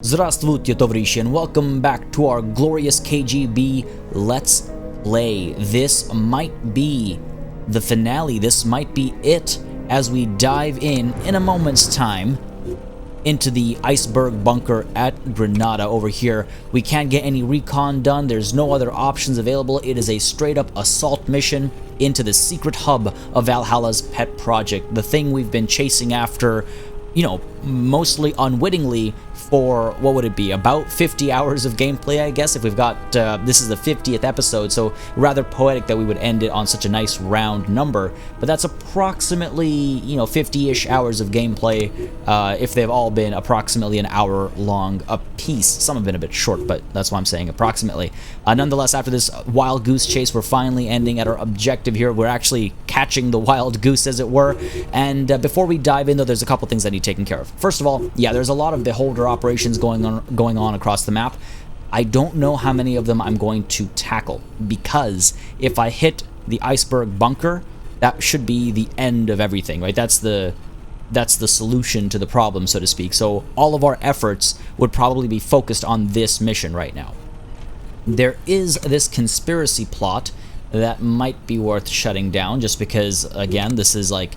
Здравствуйте, товарищи, and welcome back to our glorious KGB Let's Play. This might be the finale, this might be it, as we dive in a moment's time into the iceberg bunker at Grenada over here. We can't get any recon done, there's no other options available. It is a straight up assault mission into the secret hub of Valhalla's pet project, the thing we've been chasing after, you know, mostly unwittingly for, what would it be, about 50 hours of gameplay, I guess, if we've got, this is the 50th episode, so rather poetic that we would end it on such a nice round number, but that's approximately, you know, 50-ish hours of gameplay, if they've all been approximately an hour long a piece. Some have been a bit short, but that's why I'm saying approximately. Nonetheless, after this wild goose chase, we're finally ending at our objective here. We're actually catching the wild goose, as it were, and before we dive in, though, there's a couple things I need taken care of. First of all, yeah, there's a lot of beholder operations going on across the map. I don't know how many of them I'm going to tackle, because if I hit the iceberg bunker, that should be the end of everything, right? That's the solution to the problem, so to speak. So all of our efforts would probably be focused on this mission right now. There is this conspiracy plot that might be worth shutting down, just because, again, this is like,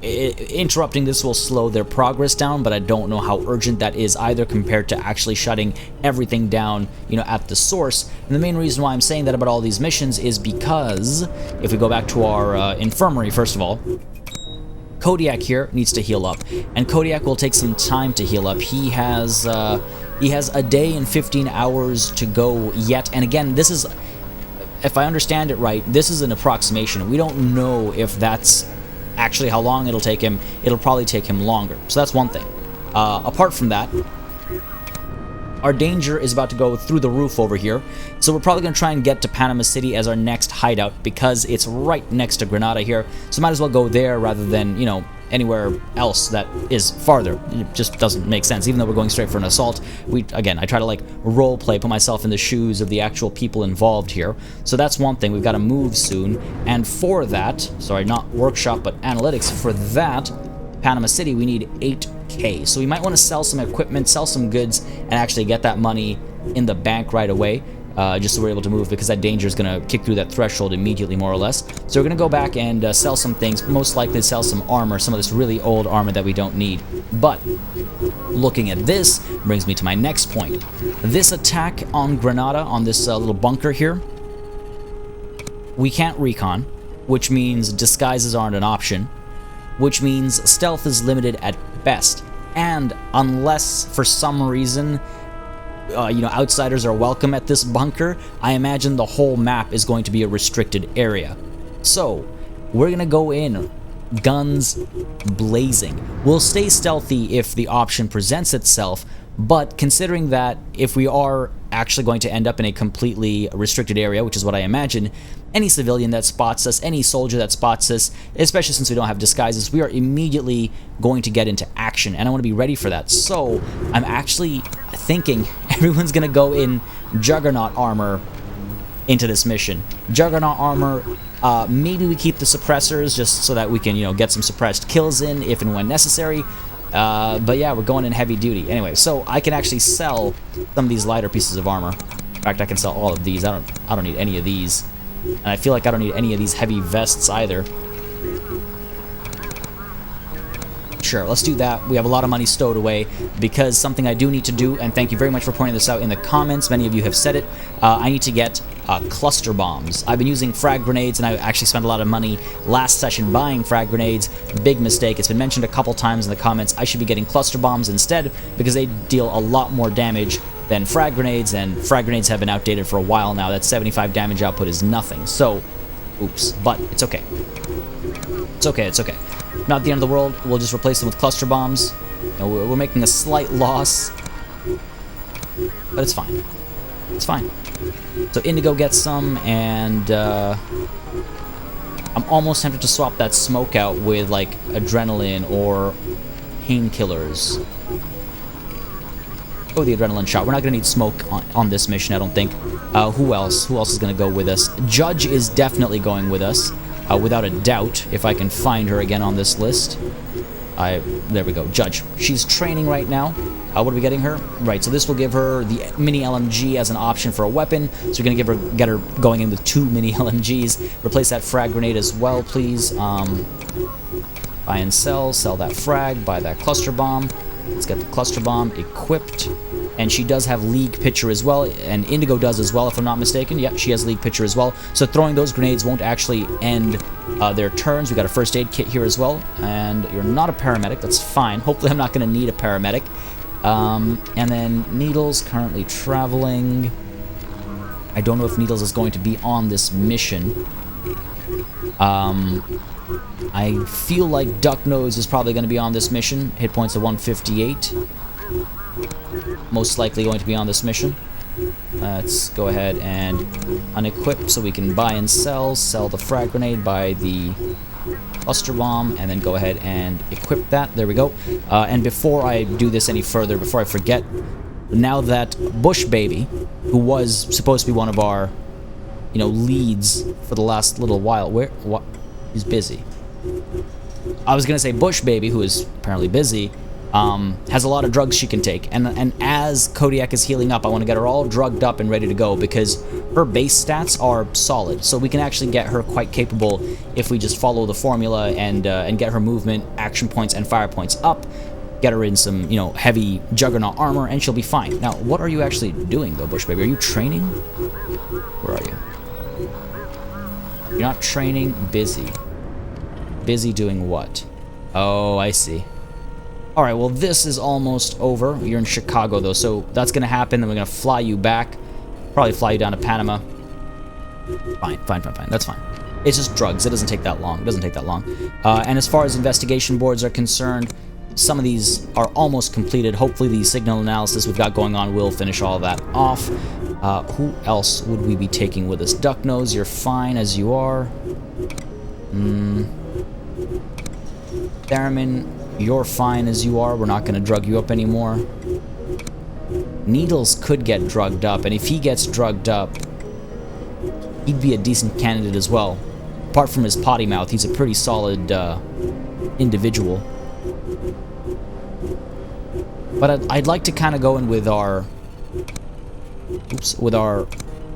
interrupting this will slow their progress down, but I don't know how urgent that is either compared to actually shutting everything down, you know, at the source. And the main reason why I'm saying that about all these missions is because, if we go back to our infirmary, first of all, KODIAK here needs to heal up, and KODIAK will take some time to heal up. He has a day and 15 hours to go yet, and again, this is, if I understand it right, this is an approximation. We don't know if that's actually how long it'll take him. It'll probably take him longer. So that's one thing. Apart from that, our danger is about to go through the roof over here. So we're probably going to try and get to Panama City as our next hideout, because it's right next to Grenada here. So might as well go there rather than, you know, anywhere else that is farther. It just doesn't make sense. Even though we're going straight for an assault, again, I try to like role play, put myself in the shoes of the actual people involved here. So that's one thing. We've got to move soon, and for that, sorry, not workshop but analytics, for that Panama City we need 8k. So we might want to sell some equipment, sell some goods, and actually get that money in the bank right away. Just so we're able to move, because that danger is going to kick through that threshold immediately, more or less. So we're going to go back and sell some things, most likely sell some armor, some of this really old armor that we don't need. But looking at this brings me to my next point. This attack on Grenada, on this little bunker here, we can't recon, which means disguises aren't an option, which means stealth is limited at best. And unless, for some reason, you know, outsiders are welcome at this bunker, I imagine the whole map is going to be a restricted area. So, we're gonna go in, guns blazing. We'll stay stealthy if the option presents itself, but considering that if we are actually going to end up in a completely restricted area, which is what I imagine, any civilian that spots us, any soldier that spots us, especially since we don't have disguises, we are immediately going to get into action, and I want to be ready for that. So I'm actually thinking everyone's going to go in Juggernaut armor into this mission. Juggernaut armor, maybe we keep the suppressors just so that we can, you know, get some suppressed kills in if and when necessary. But yeah, we're going in heavy duty. Anyway, so I can actually sell some of these lighter pieces of armor. In fact, I can sell all of these. I don't need any of these. And I feel like I don't need any of these heavy vests either. Sure, let's do that. We have a lot of money stowed away, because something I do need to do, and thank you very much for pointing this out in the comments, many of you have said it, I need to get cluster bombs. I've been using frag grenades, and I actually spent a lot of money last session buying frag grenades. Big mistake. It's been mentioned a couple times in the comments. I should be getting cluster bombs instead, because they deal a lot more damage than frag grenades, and frag grenades have been outdated for a while now. That 75 damage output is nothing. So, oops, but it's okay. It's okay, it's okay. Not the end of the world. We'll just replace them with cluster bombs. You know, we're making a slight loss, but it's fine. It's fine. So Indigo gets some, and I'm almost tempted to swap that smoke out with like adrenaline or painkillers. Oh, the adrenaline shot. We're not going to need smoke on this mission, I don't think. Who else? Who else is going to go with us? Judge is definitely going with us. Without a doubt, if I can find her again on this list. There we go, Judge. She's training right now. What are we getting her? Right, so this will give her the mini LMG as an option for a weapon. So we're going to get her going in with 2 mini LMGs. Replace that frag grenade as well, please. Buy and sell that frag, buy that cluster bomb. Let's get the cluster bomb equipped. And she does have League Pitcher as well, and Indigo does as well, if I'm not mistaken. Yep, she has League Pitcher as well. So throwing those grenades won't actually end their turns. We got a first aid kit here as well, and you're not a paramedic. That's fine. Hopefully I'm not going to need a paramedic. And then Needles currently traveling. I don't know if Needles is going to be on this mission. I feel like Ducknose is probably going to be on this mission. Hit points of 158. Most likely going to be on this mission. Let's go ahead and unequip so we can buy and sell the frag grenade, buy the cluster bomb, and then go ahead and equip that. There we go. And before I do this any further, before I forget, now that Bush Baby, who was supposed to be one of our, you know, leads for the last little while, what? He's busy. I was gonna say Bush Baby, who is apparently busy, has a lot of drugs she can take, and as Kodiak is healing up, I want to get her all drugged up and ready to go, because her base stats are solid, so we can actually get her quite capable if we just follow the formula and get her movement, action points, and fire points up, get her in some, you know, heavy Juggernaut armor, and she'll be fine. Now, what are you actually doing, though, Bush Baby? Are you training? Where are you? You're not training. Busy. Busy doing what? Oh, I see. Alright, well, this is almost over. You're in Chicago, though, so that's going to happen. Then we're going to fly you back. Probably fly you down to Panama. Fine. That's fine. It's just drugs. It doesn't take that long. And as far as investigation boards are concerned, some of these are almost completed. Hopefully the signal analysis we've got going on will finish all of that off. Who else would we be taking with us? Ducknose, you're fine as you are. Theremin, you're fine as you are. We're not going to drug you up anymore. Needles could get drugged up, and if he gets drugged up, he'd be a decent candidate as well. Apart from his potty mouth, he's a pretty solid individual. But I'd like to kind of go in with our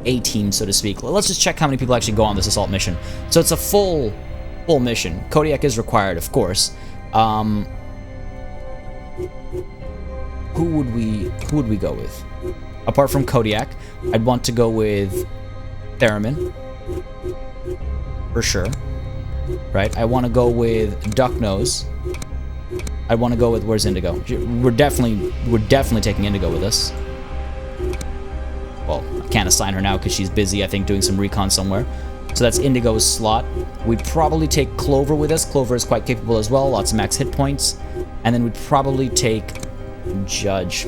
A-team, so to speak. Let's just check how many people actually go on this assault mission. So it's a full mission. Kodiak is required, of course. Who would we go with? Apart from Kodiak, I'd want to go with Theremin, for sure. Right? I want to go with Ducknose. I want to go with, where's Indigo? We're definitely taking Indigo with us. Well, I can't assign her now because she's busy, I think, doing some recon somewhere. So that's Indigo's slot. We'd probably take Clover with us. Clover is quite capable as well, lots of max hit points. And then we'd probably take Judge.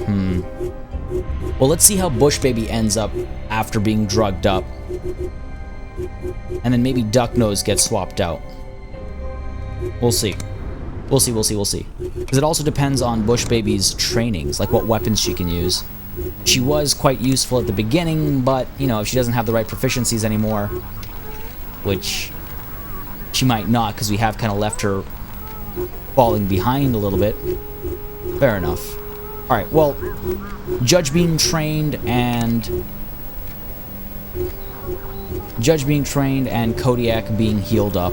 Well, let's see how Bush Baby ends up after being drugged up. And then maybe Ducknose gets swapped out. We'll see. We'll see. Because it also depends on Bush Baby's trainings, like what weapons she can use. She was quite useful at the beginning, but, you know, if she doesn't have the right proficiencies anymore, which she might not, because we have kind of left her falling behind a little bit. Fair enough. Alright, well, Judge being trained and Kodiak being healed up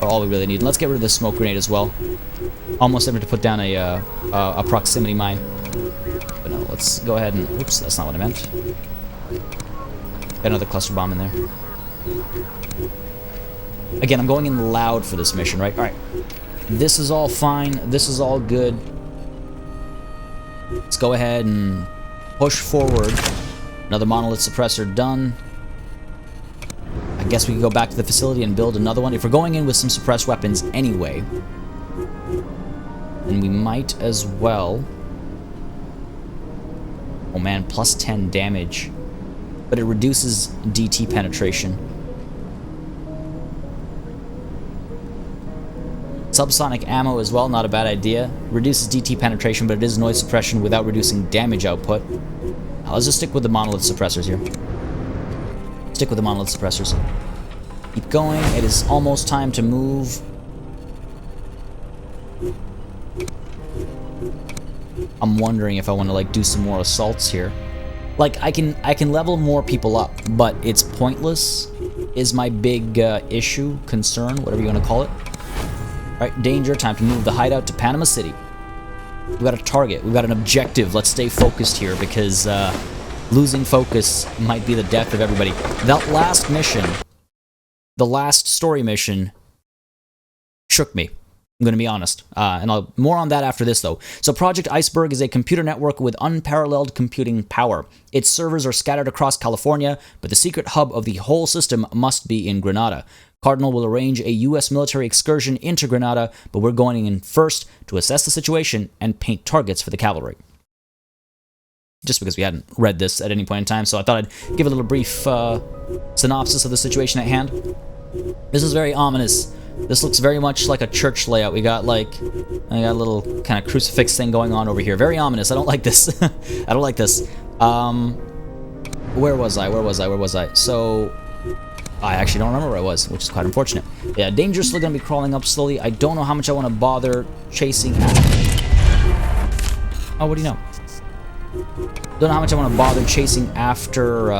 are all we really need. Let's get rid of the smoke grenade as well. Almost able to put down a proximity mine. But no, let's go ahead and... Oops, that's not what I meant. Got another cluster bomb in there. Again, I'm going in loud for this mission, right? Alright. This is all fine. This is all good. Let's go ahead and push forward. Another monolith suppressor done. I guess we can go back to the facility and build another one. If we're going in with some suppressed weapons anyway, then we might as well... Oh man, plus 10 damage. But it reduces DT penetration. Subsonic ammo as well, not a bad idea. Reduces DT penetration, but it is noise suppression without reducing damage output. Now, let's just stick with the monolith suppressors here. Stick with the monolith suppressors. Keep going. It is almost time to move. I'm wondering if I want to like do some more assaults here. Like I can level more people up, but it's pointless is my big issue, concern, whatever you want to call it. Alright, danger, time to move the hideout to Panama City. We've got a target, we've got an objective. Let's stay focused here because losing focus might be the death of everybody. That last mission, the last story mission, shook me. I'm going to be honest. And more on that after this, though. So Project Iceberg is a computer network with unparalleled computing power. Its servers are scattered across California, but the secret hub of the whole system must be in Grenada. Cardinal will arrange a U.S. military excursion into Grenada, but we're going in first to assess the situation and paint targets for the cavalry. Just because we hadn't read this at any point in time, so I thought I'd give a little brief synopsis of the situation at hand. This is very ominous. This looks very much like a church layout. I got a little kind of crucifix thing going on over here. Very ominous. I don't like this. I don't like this. Where was I? So, I actually don't remember where I was, which is quite unfortunate. Yeah, danger's still going to be crawling up slowly. I don't know how much I want to bother chasing after. Oh, what do you know? Don't know how much I want to bother chasing after,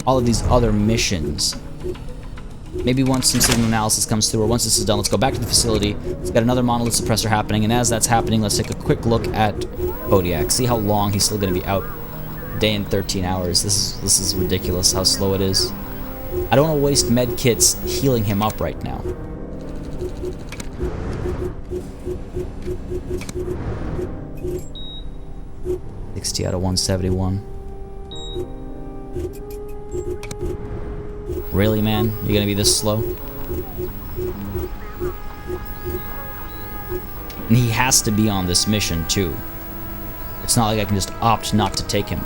all of these other missions. Maybe once some signal analysis comes through, or once this is done, let's go back to the facility. Let's get another monolith suppressor happening, and as that's happening, let's take a quick look at KODIAK. See how long he's still going to be out. Day and 13 hours. This is ridiculous how slow it is. I don't want to waste med kits healing him up right now. $60 out of 171. Really, man? You're gonna be this slow? And he has to be on this mission, too. It's not like I can just opt not to take him.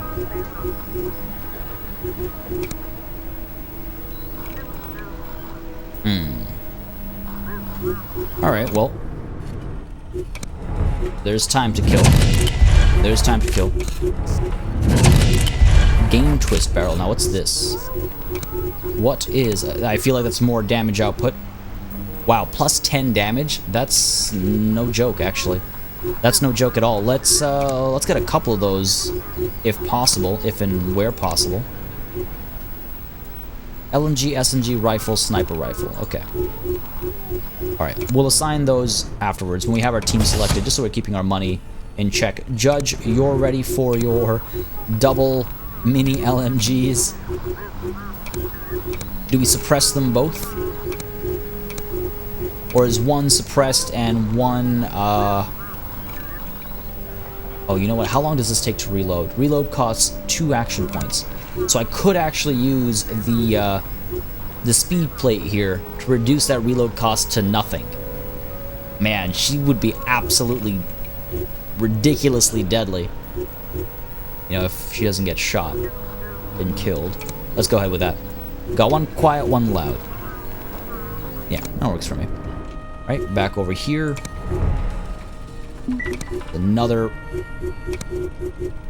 Alright, well. There's time to kill. There's time to kill. Game twist barrel. Now, what's this? What is... I feel like that's more damage output. Wow, plus 10 damage? That's no joke, actually. That's no joke at all. Let's get a couple of those, if possible, if and where possible. LMG, SMG, rifle, sniper rifle. Okay. Alright, we'll assign those afterwards when we have our team selected, just so we're keeping our money in check. Judge, you're ready for your double mini LMGs. Do we suppress them both? Or is one suppressed and one, Oh, you know what? How long does this take to reload? Reload costs 2 action points. So I could actually use the speed plate here to reduce that reload cost to nothing. Man, she would be absolutely ridiculously deadly. You know, if she doesn't get shot and killed. Let's go ahead with that. Got one quiet, one loud. Yeah, that works for me. Right, back over here. Another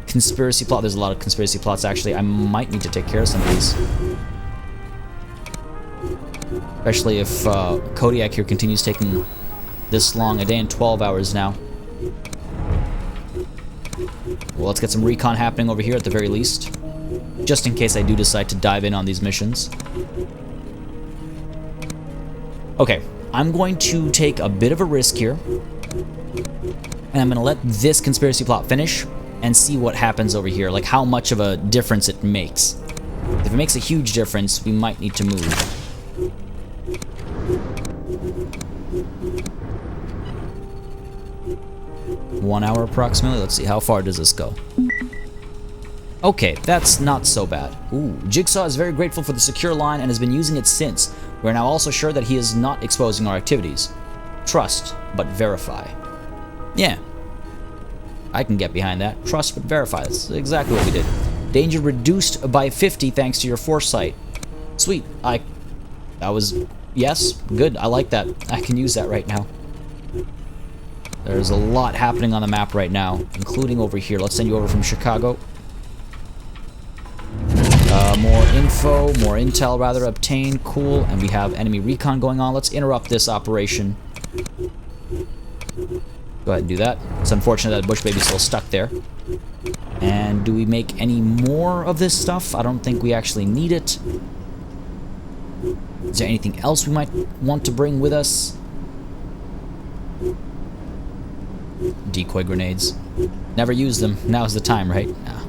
conspiracy plot. There's a lot of conspiracy plots, actually. I might need to take care of some of these. Especially if KODIAK here continues taking this long. A day and 12 hours now. Well, let's get some recon happening over here at the very least. Just in case I do decide to dive in on these missions. Okay, I'm going to take a bit of a risk here. And I'm going to let this conspiracy plot finish and see what happens over here. Like how much of a difference it makes. If it makes a huge difference, we might need to move. One hour approximately. Let's see, how far does this go? Okay, that's not so bad. Ooh, Jigsaw is very grateful for the secure line and has been using it since. We're now also sure that he is not exposing our activities. Trust, but verify. Yeah. I can get behind that. Trust, but verify. That's exactly what we did. Danger reduced by 50 thanks to your foresight. Sweet. That was... Yes, good. I like that. I can use that right now. There's a lot happening on the map right now, including over here. Let's send you over from Chicago. More info. more intel rather obtained. Cool. And we have enemy recon going on. Let's interrupt this operation. Go ahead and do that. It's unfortunate that Bush Baby's still stuck there. And do we make any more of this stuff? I don't think we actually need it. Is there anything else we might want to bring with us? Decoy grenades. Never use them. Now's the time, right? Nah.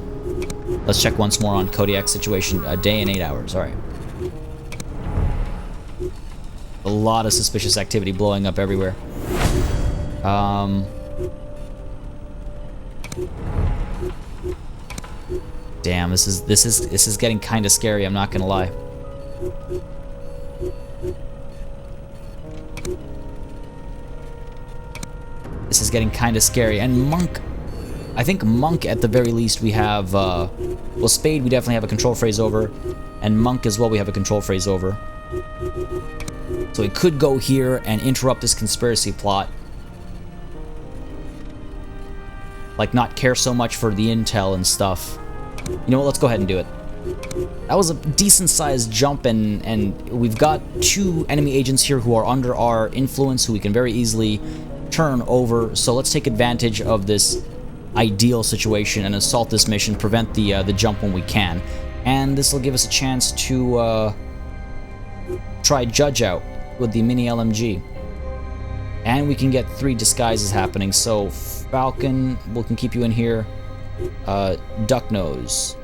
Let's check once more on KODIAK situation. A day and 8 hours. Alright. A lot of suspicious activity blowing up everywhere. Damn, this is getting kind of scary, I'm not gonna lie. This is getting kind of scary. And Monk, I think Monk at the very least we have, well, Spade we definitely have a control phrase over, and Monk as well we have a control phrase over. So we could go here and interrupt this conspiracy plot. Like, not care so much for the intel and stuff. You know what, let's go ahead and do it. That was a decent-sized jump, and we've got 2 enemy agents here who are under our influence, who we can very easily turn over. So let's take advantage of this ideal situation and assault this mission, prevent the jump when we can. And this will give us a chance to try Judge out with the mini LMG. And we can get 3 disguises happening. So Falcon, we can keep you in here. Duck Nose.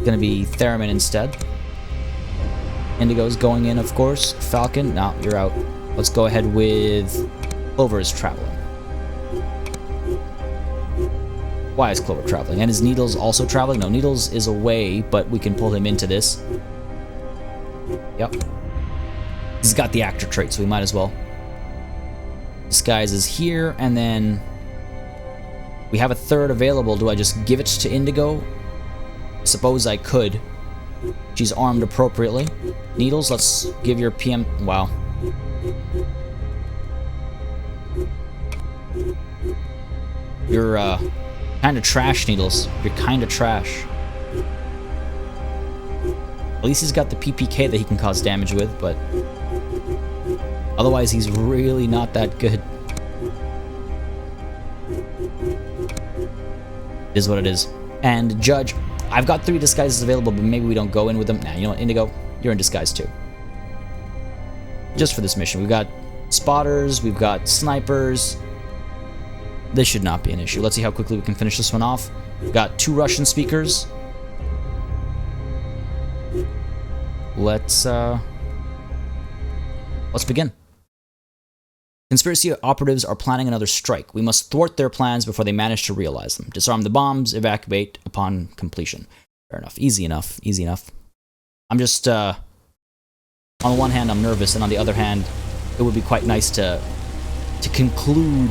Gonna be Theremin instead. Indigo's going in, of course. Falcon, no, you're out. Let's go ahead with Clover is traveling. Why is Clover traveling? And is Needles also traveling? No, Needles is away, but we can pull him into this. Yep. He's got the actor trait, so we might as well. Disguise is here, and then we have a 3rd available. Do I just give it to Indigo? I suppose I could. She's armed appropriately. Needles, let's give your PM... Wow. You're, kind of trash, Needles. You're kind of trash. At least he's got the PPK that he can cause damage with, but... Otherwise, he's really not that good. It is what it is. And Judge... I've got 3 disguises available, but maybe we don't go in with them. Nah, you know what, Indigo? You're in disguise too. Just for this mission. We've got spotters, we've got snipers. This should not be an issue. Let's see how quickly we can finish this one off. We've got 2 Russian speakers. Let's begin. Conspiracy operatives are planning another strike. We must thwart their plans before they manage to realize them. Disarm the bombs, evacuate upon completion. Fair enough. Easy enough. Easy enough. I'm just, on the one hand, I'm nervous, and on the other hand, it would be quite nice to conclude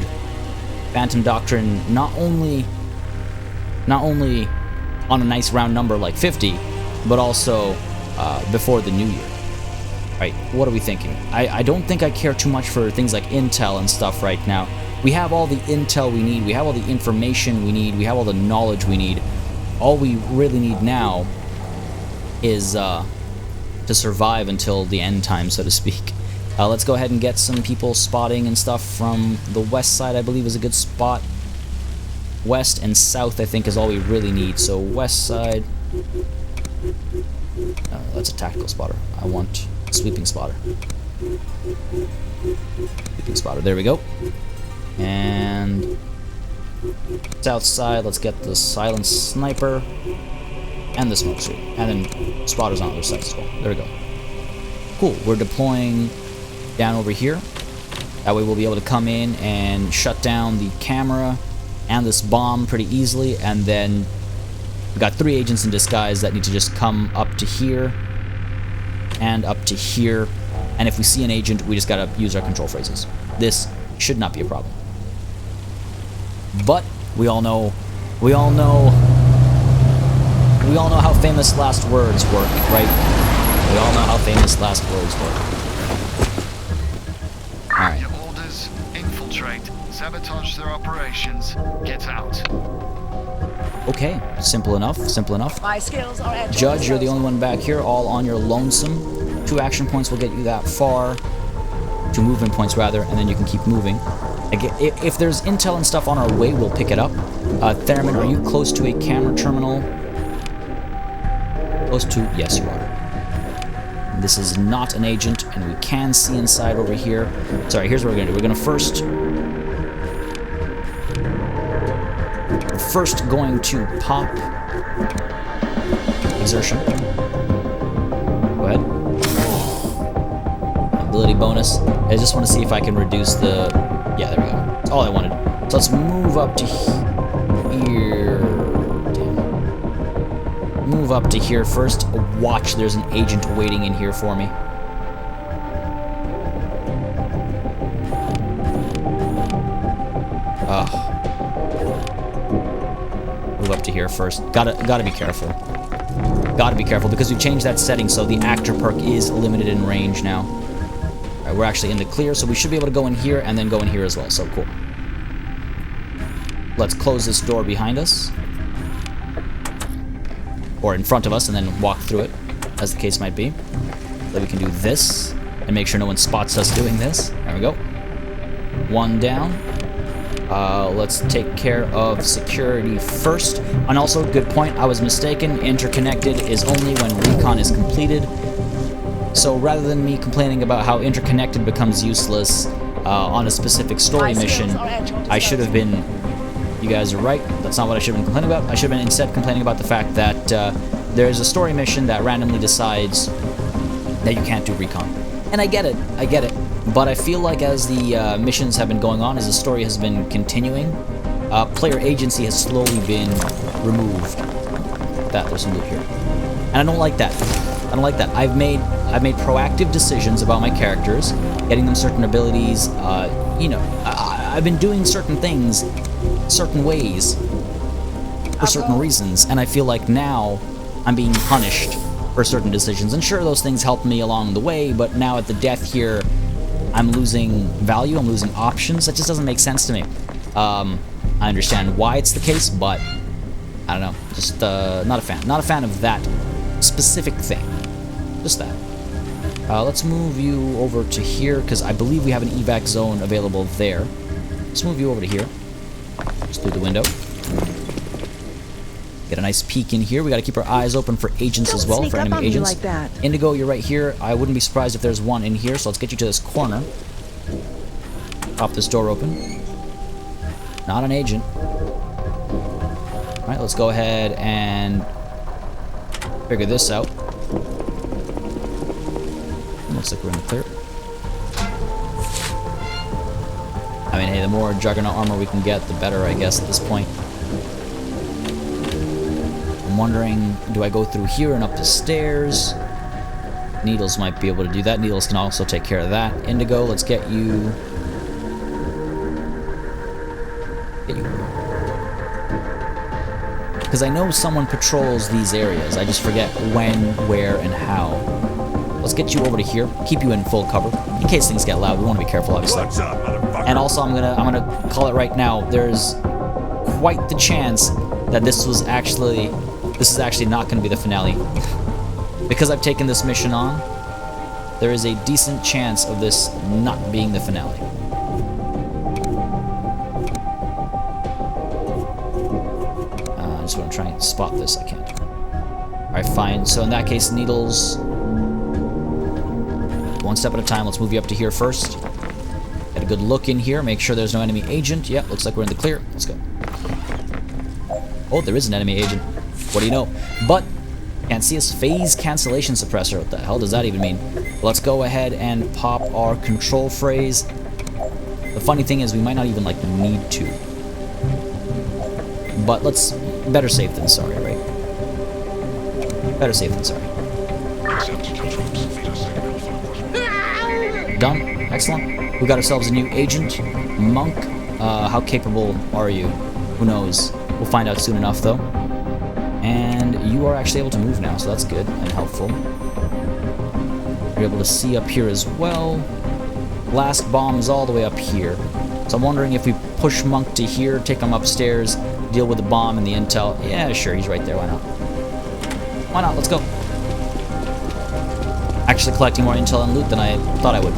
Phantom Doctrine not only on a nice round number like 50, but also before the new year. Right, what are we thinking? I don't think I care too much for things like intel and stuff right now. We have all the intel we need, we have all the information we need, we have all the knowledge we need. All we really need now is to survive until the end time, so to speak. Let's go ahead and get some people spotting and stuff from the west side, I believe is a good spot. West and south, I think, is all we really need. So west side... that's a tactical spotter. I want... Sweeping spotter. Sweeping spotter. There we go. And south side, let's get the silent sniper and the smoke screen. And then spotters on the other side as well. There we go. Cool. We're deploying down over here. That way we'll be able to come in and shut down the camera and this bomb pretty easily. And then we've got 3 agents in disguise that need to just come up to here and up to here, and if we see an agent, we just gotta use our control phrases. This should not be a problem. But we all know how famous last words work, right? We all know how famous last words work. All right. Your orders: infiltrate, sabotage their operations, get out. Okay, simple enough, simple enough. My skills are at Judge, you're the only one back here, all on your lonesome. 2 action points will get you that far. 2 movement points, rather, and then you can keep moving. Again, if there's intel and stuff on our way, we'll pick it up. Theremin, are you close to a camera terminal? Close to... Yes, you are. This is not an agent, and we can see inside over here. Sorry, here's what we're going to do. We're going to first going to pop exertion. Go ahead. Ability bonus. I just want to see if I can reduce the... Yeah, there we go. That's all I wanted. So let's move up to here. Damn. Move up to here first. Watch, there's an agent waiting in here for me. Move up to here first. Gotta be careful. Gotta be careful because we've changed that setting, so the actor perk is limited in range now. Alright, we're actually in the clear, so we should be able to go in here and then go in here as well, so cool. Let's close this door behind us. Or in front of us, and then walk through it, as the case might be. Then we can do this, and make sure no one spots us doing this. There we go. 1 down. Let's take care of security first. And also, good point, I was mistaken. Interconnected is only when recon is completed. So rather than me complaining about how interconnected becomes useless on a specific story mission, I should have been... You guys are right. That's not what I should have been complaining about. I should have been instead complaining about the fact that there's a story mission that randomly decides that you can't do recon. And I get it. I get it. But I feel like as the missions have been going on, as the story has been continuing, player agency has slowly been removed. There's some loot here. And I don't like that. I don't like that. I've made proactive decisions about my characters, getting them certain abilities. You know, I've been doing certain things, certain ways, for certain reasons, and I feel like now I'm being punished for certain decisions. And sure, those things helped me along the way, but now at the death here, I'm losing value, I'm losing options. That just doesn't make sense to me. I understand why it's the case, but I don't know. Just not a fan. Not a fan of that specific thing. Just that. Let's move you over to here, because I believe we have an evac zone available there. Let's move you over to here. Just through the window. Get a nice peek in here. We got to keep our eyes open for agents as well, for enemy agents. Like that. Indigo, you're right here. I wouldn't be surprised if there's one in here, so let's get you to this corner. Pop this door open. Not an agent. Alright, let's go ahead and figure this out. Looks like we're in the clear. I mean, hey, the more Juggernaut armor we can get, the better, I guess, at this point. I'm wondering, do I go through here and up the stairs? Needles might be able to do that. Needles can also take care of that. Indigo, let's get you... Because I know someone patrols these areas. I just forget when, where, and how. Let's get you over to here. Keep you in full cover. In case things get loud, we want to be careful, obviously. What's up, motherfucker? And also, I'm gonna call it right now. There's quite the chance that this is actually not gonna be the finale. Because I've taken this mission on, there is a decent chance of this not being the finale. I just want to try and spot this. I can't. Alright, fine. So in that case, Needles... One step at a time. Let's move you up to here first. Get a good look in here. Make sure there's no enemy agent. Yep, looks like we're in the clear. Let's go. Oh, there is an enemy agent. What do you know? But can't see his phase cancellation suppressor. What the hell does that even mean? Let's go ahead and pop our control phrase. The funny thing is we might not even like need to. But let's... Better safe than sorry, right? Better safe than sorry. Done. Excellent. We got ourselves a new agent. Monk. How capable are you? Who knows? We'll find out soon enough, though. And you are actually able to move now, so that's good and helpful. You're able to see up here as well. Blast bomb is all the way up here. So I'm wondering if we push Monk to here, take him upstairs, deal with the bomb and the intel. Yeah, sure, he's right there. Why not? Why not? Let's go. Actually collecting more intel and loot than I thought I would.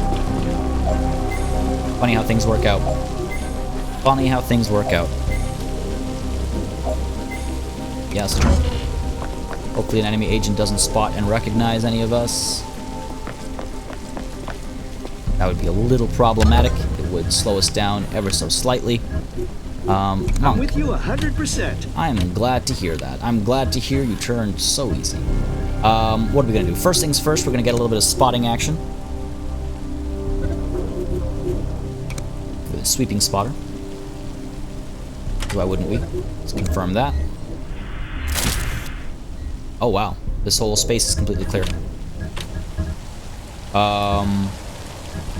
Funny how things work out. Funny how things work out. Yes. Hopefully an enemy agent doesn't spot and recognize any of us. That would be a little problematic. It would slow us down ever so slightly. I'm with you 100%. I am glad to hear that. I'm glad to hear you turned so easy. What are we gonna do? First things first, we're gonna get a little bit of spotting action. With a sweeping spotter. Why wouldn't we? Let's confirm that. Oh wow, this whole space is completely clear.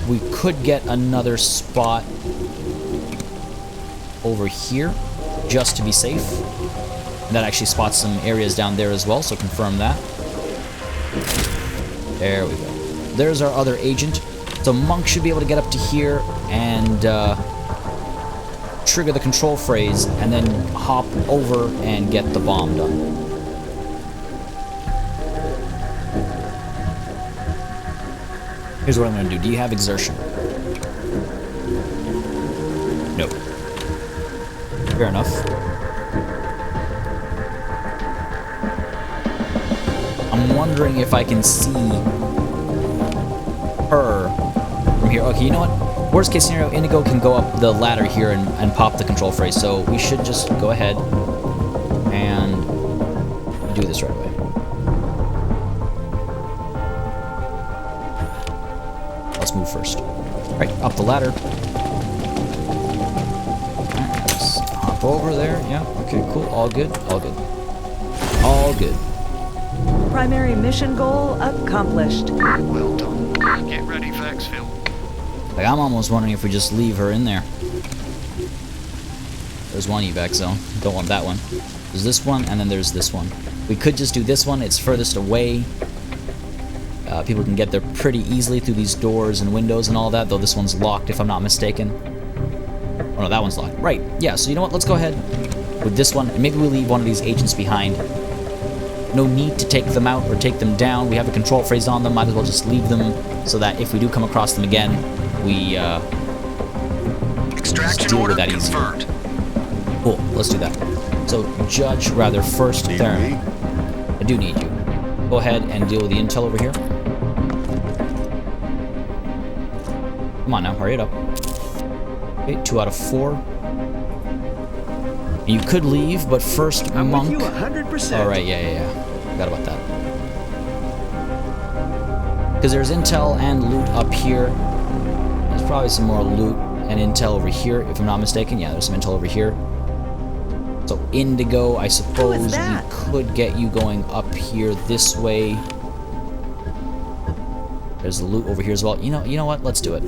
We could get another spot over here, just to be safe. And that actually spots some areas down there as well, so confirm that. There we go. There's our other agent. So Monk should be able to get up to here and trigger the control phrase, and then hop over and get the bomb done. Here's what I'm going to do. Do you have exertion? Nope. Fair enough. I'm wondering if I can see her from here. Okay, you know what? Worst case scenario, Indigo can go up the ladder here and pop the control phrase. So we should just go ahead and do this right away. Let's move first. Alright, up the ladder. Alright, let's hop over there. Yeah, okay, cool. All good, all good. All good. Primary mission goal accomplished. Well done. Get ready for exfil. Like, I'm almost wondering if we just leave her in there. There's one evac zone. Don't want that one. There's this one, and then there's this one. We could just do this one. It's furthest away. People can get there pretty easily through these doors and windows and all that, though this one's locked if I'm not mistaken. Oh no, that one's locked. Right, yeah, so you know what, let's go ahead with this one, and maybe we'll leave one of these agents behind. No need to take them out or take them down. We have a control phrase on them, might as well just leave them so that if we do come across them again, we just deal with that easier. Cool, let's do that. So, Judge, rather, first, Theron. I do need you. Go ahead and deal with the intel over here. Come on now, hurry it up. Okay, 2 out of 4. You could leave, but first, I'm Monk. with you 100%. Alright, yeah. Forgot about that. Because there's intel and loot up here. There's probably some more loot and intel over here, if I'm not mistaken. Yeah, there's some intel over here. So, Indigo, I suppose we could get you going up here this way. There's the loot over here as well. You know what? Let's do it.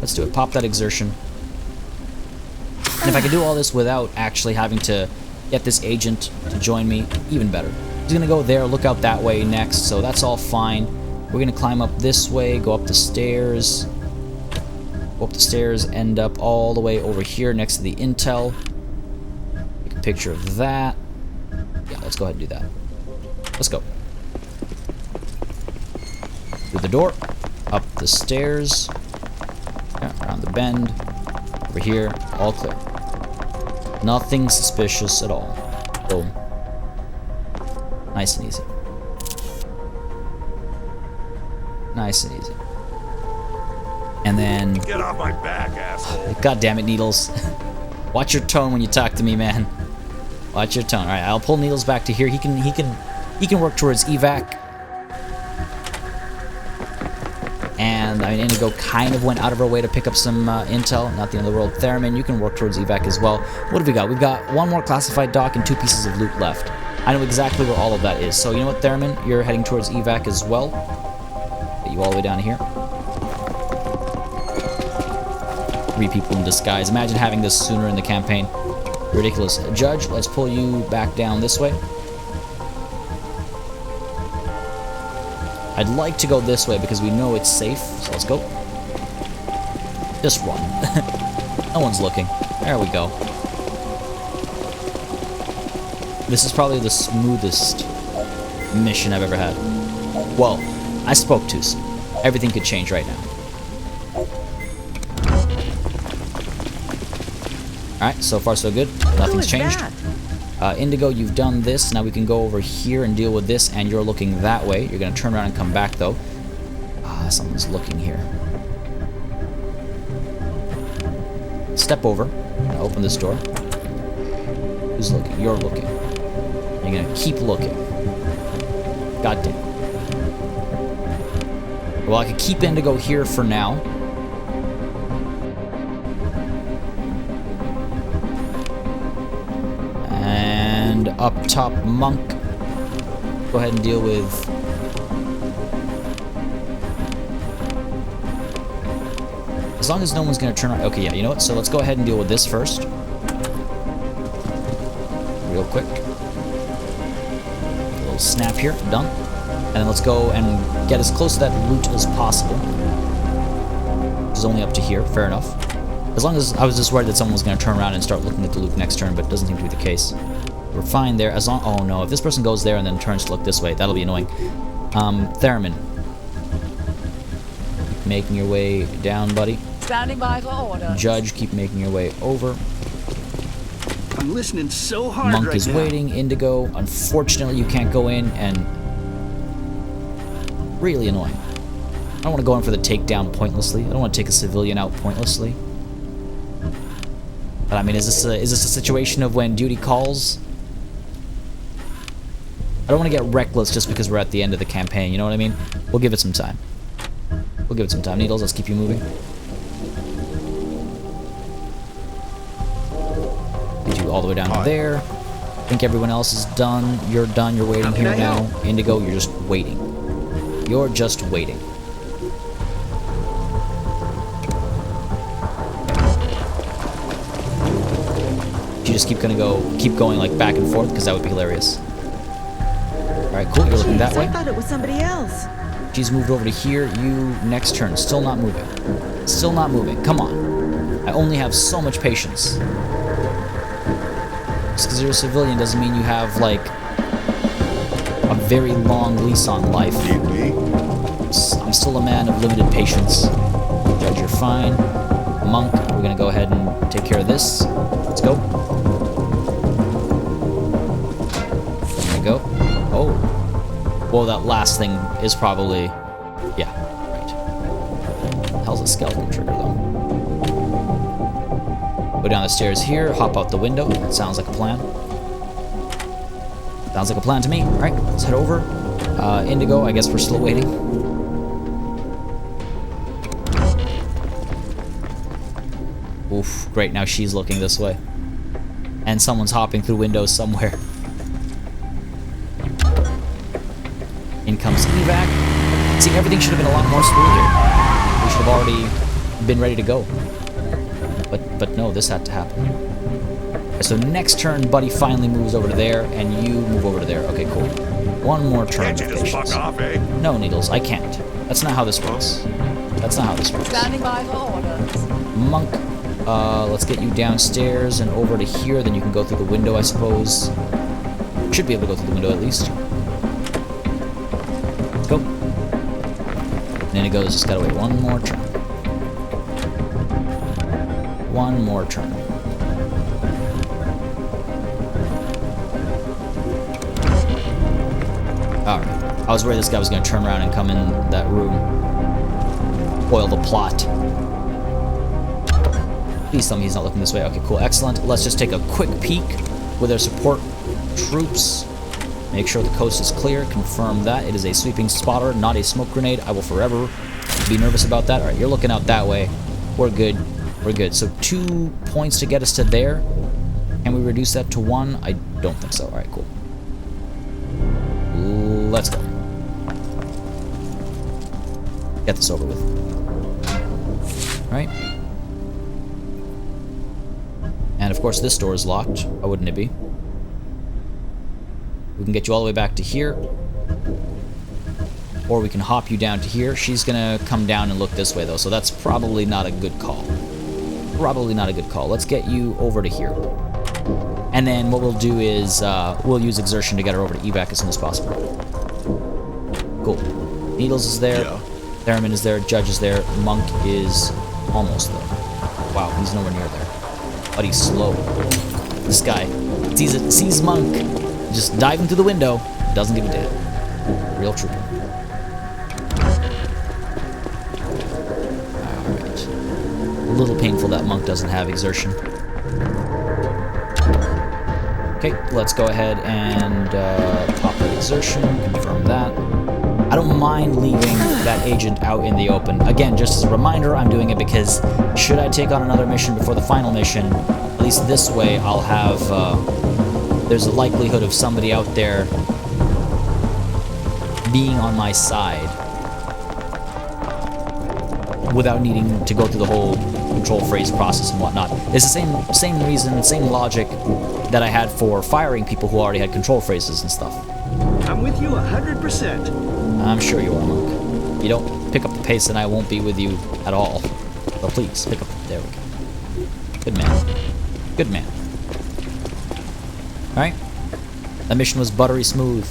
Let's do it. Pop that exertion. And if I can do all this without actually having to get this agent to join me, even better. He's gonna go there, look out that way next, so that's all fine. We're gonna climb up this way, go up the stairs. Go up the stairs, end up all the way over here next to the intel. Take a picture of that. Yeah, let's go ahead and do that. Let's go. Through the door, up the stairs, yeah, around the bend, over here, all clear. Nothing suspicious at all. Boom. Nice and easy. Nice and easy. And then... Get off my back, asshole. God damn it, Needles. Watch your tone when you talk to me, man. Watch your tone. Alright, I'll pull Needles back to here. He can work towards evac. And I mean, Indigo kind of went out of her way to pick up some intel. Not the end of the world. Theremin, you can work towards evac as well. What have we got? We've got 1 more classified dock and 2 pieces of loot left. I know exactly where all of that is. So you know what, Themin? You're heading towards evac as well. Get you all the way down here. 3 people in disguise. Imagine having this sooner in the campaign. Ridiculous. Judge, let's pull you back down this way. I'd like to go this way because we know it's safe, so let's go. Just run. No one's looking. There we go. This is probably the smoothest mission I've ever had. Well, I spoke too soon. Everything could change right now. Alright, so far so good. Nothing's changed. Indigo, you've done this. Now we can go over here and deal with this, and you're looking that way. You're going to turn around and come back, though. Someone's looking here. Step over. Open this door. Who's looking? You're looking. You're going to keep looking. God damn. Well, I could keep Indigo here for now. And up top, Monk. Go ahead and deal with... As long as no one's going to turn around... Okay, yeah, you know what? So let's go ahead and deal with this first. Real quick. A little snap here. Done. And then let's go and get as close to that loot as possible. Which is only up to here. Fair enough. As long as I was just worried that someone was going to turn around and start looking at the loot next turn, but it doesn't seem to be the case. We're fine there. As long... Oh, no. If this person goes there and then turns to look this way, that'll be annoying. Theremin. Making your way down, buddy. Standing by for orders. Judge, keep making your way over. I'm listening so hard Monk right is now. waiting. Indigo, unfortunately, you can't go in, and really annoying. I don't want to go in for the takedown pointlessly. I don't want to take a civilian out pointlessly. But I mean, is this a situation of when duty calls? I don't want to get reckless just because we're at the end of the campaign. You know what I mean? We'll give it some time. We'll give it some time. Needles, let's keep you moving. Get you all the way down to there. I think everyone else is done. You're done. You're waiting here now. Indigo, you're just waiting. You're just waiting. You just keep going like back and forth, because that would be hilarious. All right, cool. You're looking that way. I thought it was somebody else. She's moved over to here. You, next turn. Still not moving. Still not moving. Come on. I only have so much patience. Just because you're a civilian doesn't mean you have, like, a very long lease on life. I'm still a man of limited patience. Judge, you're fine. Monk, we're going to go ahead and take care of this. Let's go. There we go. Oh. Well, that last thing is probably... Yeah, right. The hell's a skeleton trigger, though? Go down the stairs here, hop out the window. That sounds like a plan. Sounds like a plan to me. Alright, let's head over. Indigo, I guess we're still waiting. Oof, great, now she's looking this way. And someone's hopping through windows somewhere. In comes evac. See, everything should have been a lot more smoother. We should have already been ready to go. But no, this had to happen. Okay, so next turn, Buddy finally moves over to there, and you move over to there. Okay, cool. One more turn Can't of you just patience. fuck off, eh? No, Needles, I can't. That's not how this works. That's not how this works. Standing by for orders. Monk, let's get you downstairs and over to here, then you can go through the window, I suppose. Should be able to go through the window at least. Let's go. And then it goes, just gotta wait one more turn. One more turn. Alright. I was worried this guy was gonna turn around and come in that room. Foil the plot. Please tell me he's not looking this way. Okay, cool. Excellent. Let's just take a quick peek with our support troops. Make sure the coast is clear. Confirm that. It is a sweeping spotter, not a smoke grenade. I will forever be nervous about that. Alright, you're looking out that way. We're good. We're good. So 2 points to get us to there. Can we reduce that to 1? I don't think so. Alright, cool. Let's go. Get this over with. Alright. And of course this door is locked. Why wouldn't it be? We can get you all the way back to here. Or we can hop you down to here. She's gonna come down and look this way though, so that's probably not a good call. Probably not a good call. Let's get you over to here. And then what we'll do is we'll use exertion to get her over to evac as soon as possible. Cool. Needles is there. Yeah. Theremin is there. Judge is there. Monk is almost there. Wow, he's nowhere near there. But he's slow. This guy sees Monk just diving through the window. Doesn't give a damn. Real trooper. Alright. A little painful that Monk doesn't have exertion. Okay, let's go ahead and pop that exertion, confirm that. I don't mind leaving that agent out in the open. Again, just as a reminder, I'm doing it because should I take on another mission before the final mission, at least this way I'll have, there's a likelihood of somebody out there being on my side without needing to go through the whole control phrase process and whatnot. It's the same reason, same logic that I had for firing people who already had control phrases and stuff. I'm with you 100%. I'm sure you are, Monk. If you don't pick up the pace, then I won't be with you at all. But please, pick up. There we go. Good man. Good man. Alright. That mission was buttery smooth.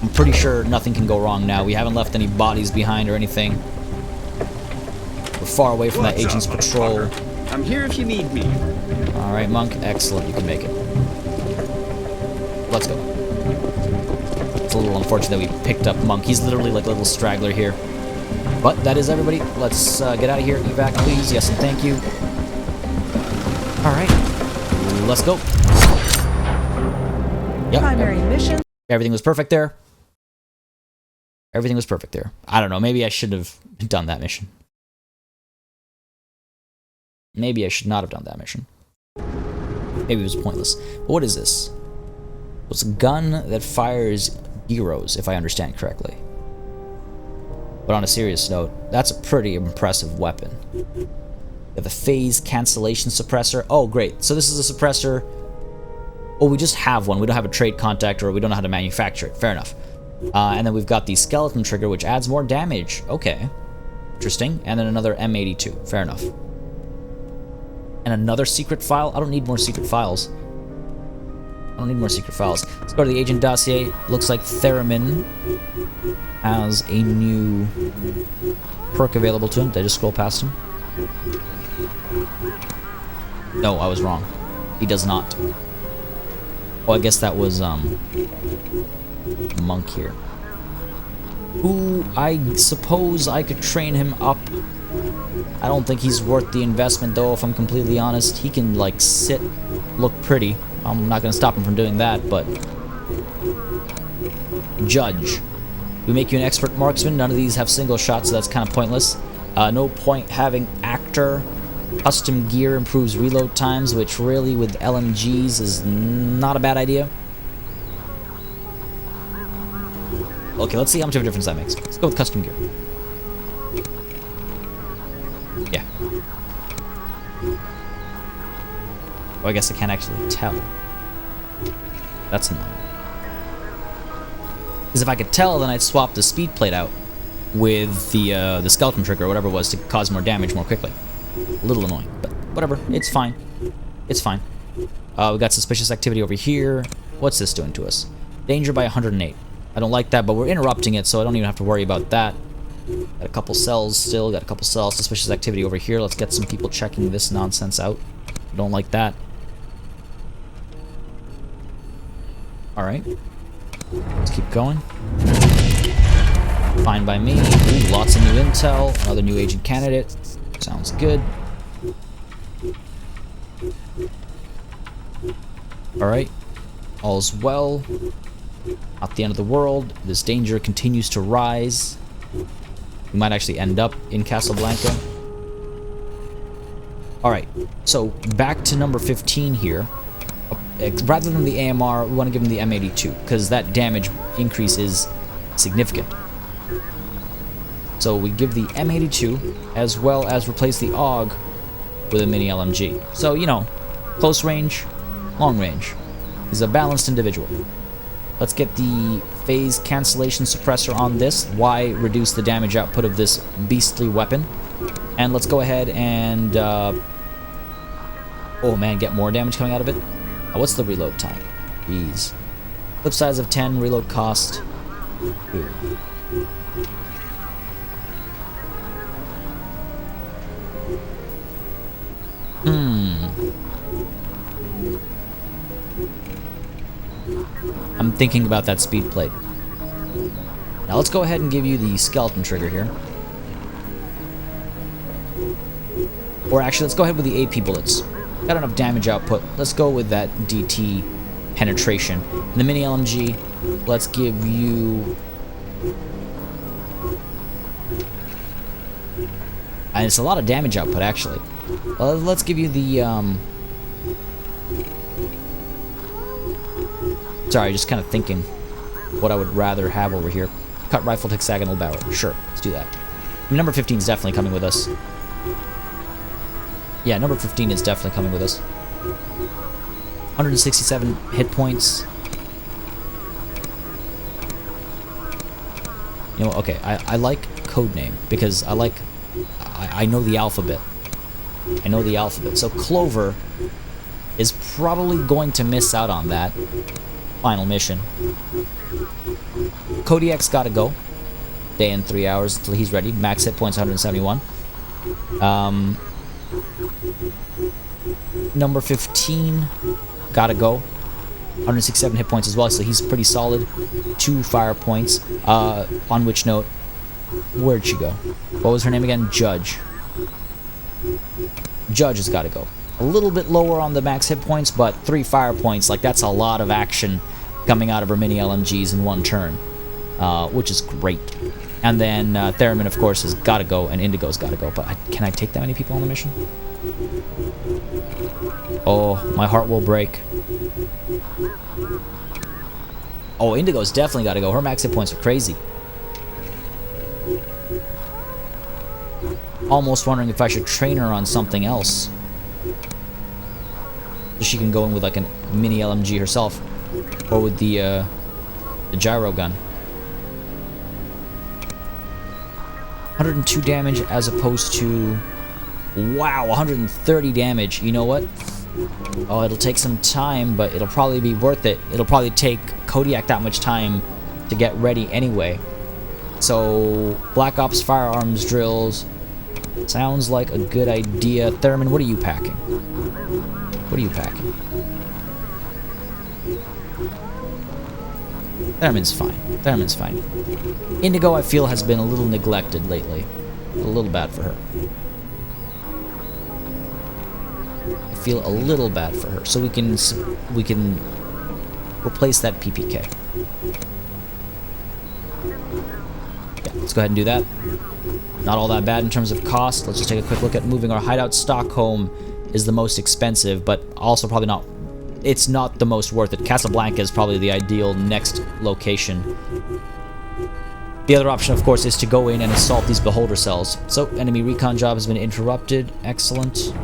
I'm pretty sure nothing can go wrong now. We haven't left any bodies behind or anything. We're far away from that What's agent's up, patrol. I'm here if you need me. Alright, Monk. Excellent. You can make it. Let's go. It's a little unfortunate that we picked up Monk. He's literally like a little straggler here. But that is everybody. Let's get out of here. Evac, please. Yes, and thank you. Alright. Let's go. Yep. Primary mission. Everything was perfect there. Everything was perfect there. I don't know. Maybe I should have done that mission. Maybe I should not have done that mission. Maybe it was pointless. But what is this? It's a gun that fires gyros, if I understand correctly. But on a serious note, that's a pretty impressive weapon. We have a phase cancellation suppressor. Oh, great. So this is a suppressor. Oh, we just have one. We don't have a trade contact, or we don't know how to manufacture it. Fair enough. And then we've got the skeleton trigger, which adds more damage. Okay. Interesting. And then another M82. Fair enough. And another secret file? I don't need more secret files. I don't need more secret files. Let's go to the agent dossier. Looks like Theremin has a new perk available to him. Did I just scroll past him? No, I was wrong. He does not. Oh, I guess that was, Monk here. Who, I suppose I could train him up. I don't think he's worth the investment, though, if I'm completely honest. He can, like, sit, look pretty. I'm not gonna stop him from doing that, but... Judge. We make you an expert marksman. None of these have single shots, so that's kind of pointless. No point having actor. Custom gear improves reload times, which really, with LMGs, is not a bad idea. Okay, let's see how much of a difference that makes. Let's go with custom gear. Yeah. Oh, I guess I can't actually tell. That's annoying. Because if I could tell, then I'd swap the speed plate out with the skeleton trigger or whatever it was to cause more damage more quickly. A little annoying, but whatever. It's fine. It's fine. We got suspicious activity over here. What's this doing to us? Danger by 108. I don't like that, but we're interrupting it, so I don't even have to worry about that. Got a couple cells still. Got a couple cells. Suspicious activity over here. Let's get some people checking this nonsense out. Don't like that. Alright. Let's keep going. Fine by me. Ooh, lots of new intel. Another new agent candidate. Sounds good. Alright. All's well. Not the end of the world. This danger continues to rise. We might actually end up in Casablanca. Alright, so back to number 15 here. Rather than the AMR, we want to give him the M82, because that damage increase is significant. So we give the M82, as well as replace the AUG with a mini LMG. So, you know, close range, long range. He's a balanced individual. Let's get the phase cancellation suppressor on this. Why reduce the damage output of this beastly weapon? And let's go ahead and Oh man, get more damage coming out of it. What's the reload time? Jeez. Flip size of 10, reload cost. Ooh. I'm thinking about that speed plate. Now let's go ahead and give you the skeleton trigger here. Or actually, let's go ahead with the AP bullets. Got enough damage output. Let's go with that DT penetration. And the mini LMG, let's give you... And it's a lot of damage output, actually. Let's give you the... Sorry, just kind of thinking what I would rather have over here. Cut rifle, hexagonal barrel. Sure, let's do that. Number 15 is definitely coming with us. Yeah, number 15 is definitely coming with us. 167 hit points. You know, okay, I like Codename because I know the alphabet. I know the alphabet. So Clover is probably going to miss out on that final mission. KODIAK's gotta go. Day and 3 hours until he's ready. Max hit points 171. Number 15 gotta go. 167 hit points as well, so he's pretty solid. 2 fire points. On which note, where'd she go? What was her name again? Judge. Judge has gotta go. A little bit lower on the max hit points, but 3 fire points, like that's a lot of action coming out of her mini LMGs in one turn, which is great. And then Theremin, of course, has got to go, and Indigo's got to go. But can I take that many people on the mission? Oh, my heart will break. Oh, Indigo's definitely got to go. Her max hit points are crazy. Almost wondering if I should train her on something else, so she can go in with like a mini LMG herself, or with the gyro gun. 102 damage as opposed to, wow, 130 damage. You know what? Oh, it'll take some time, but it'll probably be worth it. It'll probably take KODIAK that much time to get ready anyway. So, Black Ops firearms drills sounds like a good idea. Theremin, what are you packing? What are you packing? Theremin's fine. Theremin's fine. Indigo, I feel, has been a little neglected lately. A little bad for her. I feel a little bad for her. So we can replace that PPK. Yeah, let's go ahead and do that. Not all that bad in terms of cost. Let's just take a quick look at moving our hideout. Stockholm is the most expensive, but also probably not. It's not the most worth it. Casablanca is probably the ideal next location. The other option, of course, is to go in and assault these beholder cells. So, enemy recon job has been interrupted. Excellent.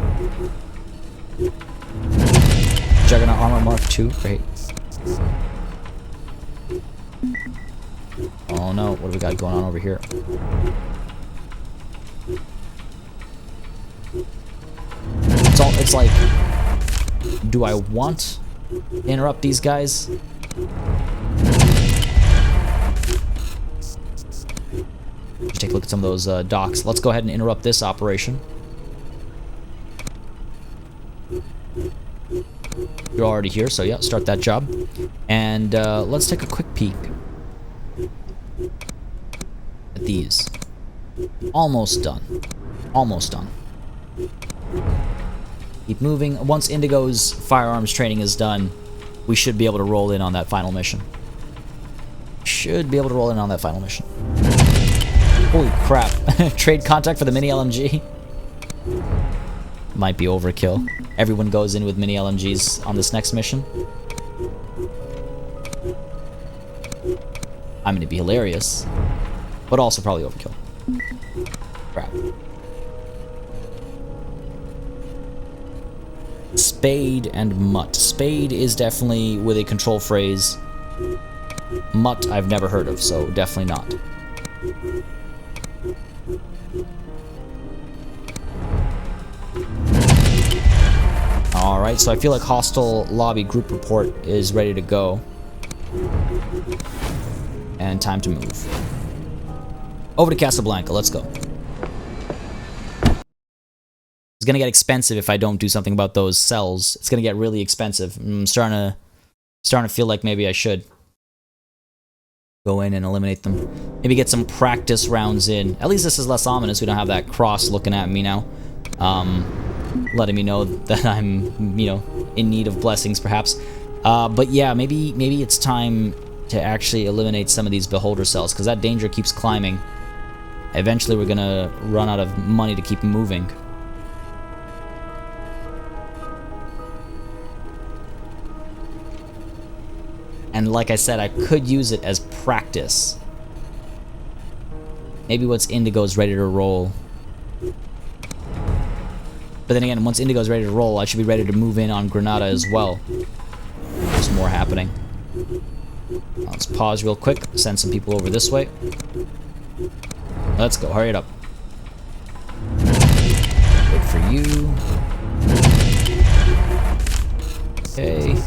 Juggernaut armor mark 2. Great. Oh no, what do we got going on over here? It's like, do I want to interrupt these guys? Just take a look at some of those docks. Let's go ahead and interrupt this operation. You're already here, so yeah, start that job. And let's take a quick peek at these. Almost done. Almost done. Keep moving. Once Indigo's firearms training is done, we should be able to roll in on that final mission. Should be able to roll in on that final mission. Holy crap. Trade contact for the mini LMG? Might be overkill. Everyone goes in with mini LMGs on this next mission. I'm gonna be hilarious, but also probably overkill. Crap. Spade and Mutt. Spade is definitely with a control phrase. Mutt I've never heard of, so definitely not. Alright, so I feel like hostile lobby group report is ready to go. And time to move. Over to Casablanca, let's go. It's gonna get expensive if I don't do something about those cells. It's gonna get really expensive. I'm starting to feel like maybe I should go in and eliminate them. Maybe get some practice rounds in. At least this is less ominous. We don't have that cross looking at me now. Letting me know that I'm, you know, in need of blessings, perhaps. But yeah, maybe it's time to actually eliminate some of these beholder cells, because that danger keeps climbing. Eventually, we're gonna run out of money to keep moving. And like I said, I could use it as practice. Maybe once Indigo's ready to roll. But then again, once Indigo's ready to roll, I should be ready to move in on Granada as well. There's more happening. Let's pause real quick, send some people over this way. Let's go, hurry it up. Wait for you. Okay.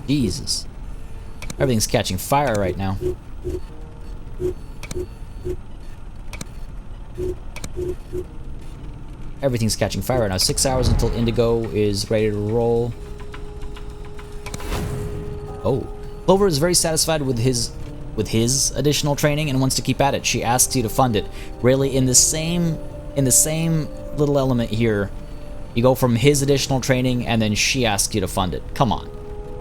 Jesus. Everything's catching fire right now. Everything's catching fire right now. 6 hours until Indigo is ready to roll. Oh. Clover is very satisfied with his additional training and wants to keep at it. She asks you to fund it. Really, in the same little element here, you go from his additional training and then she asks you to fund it. Come on.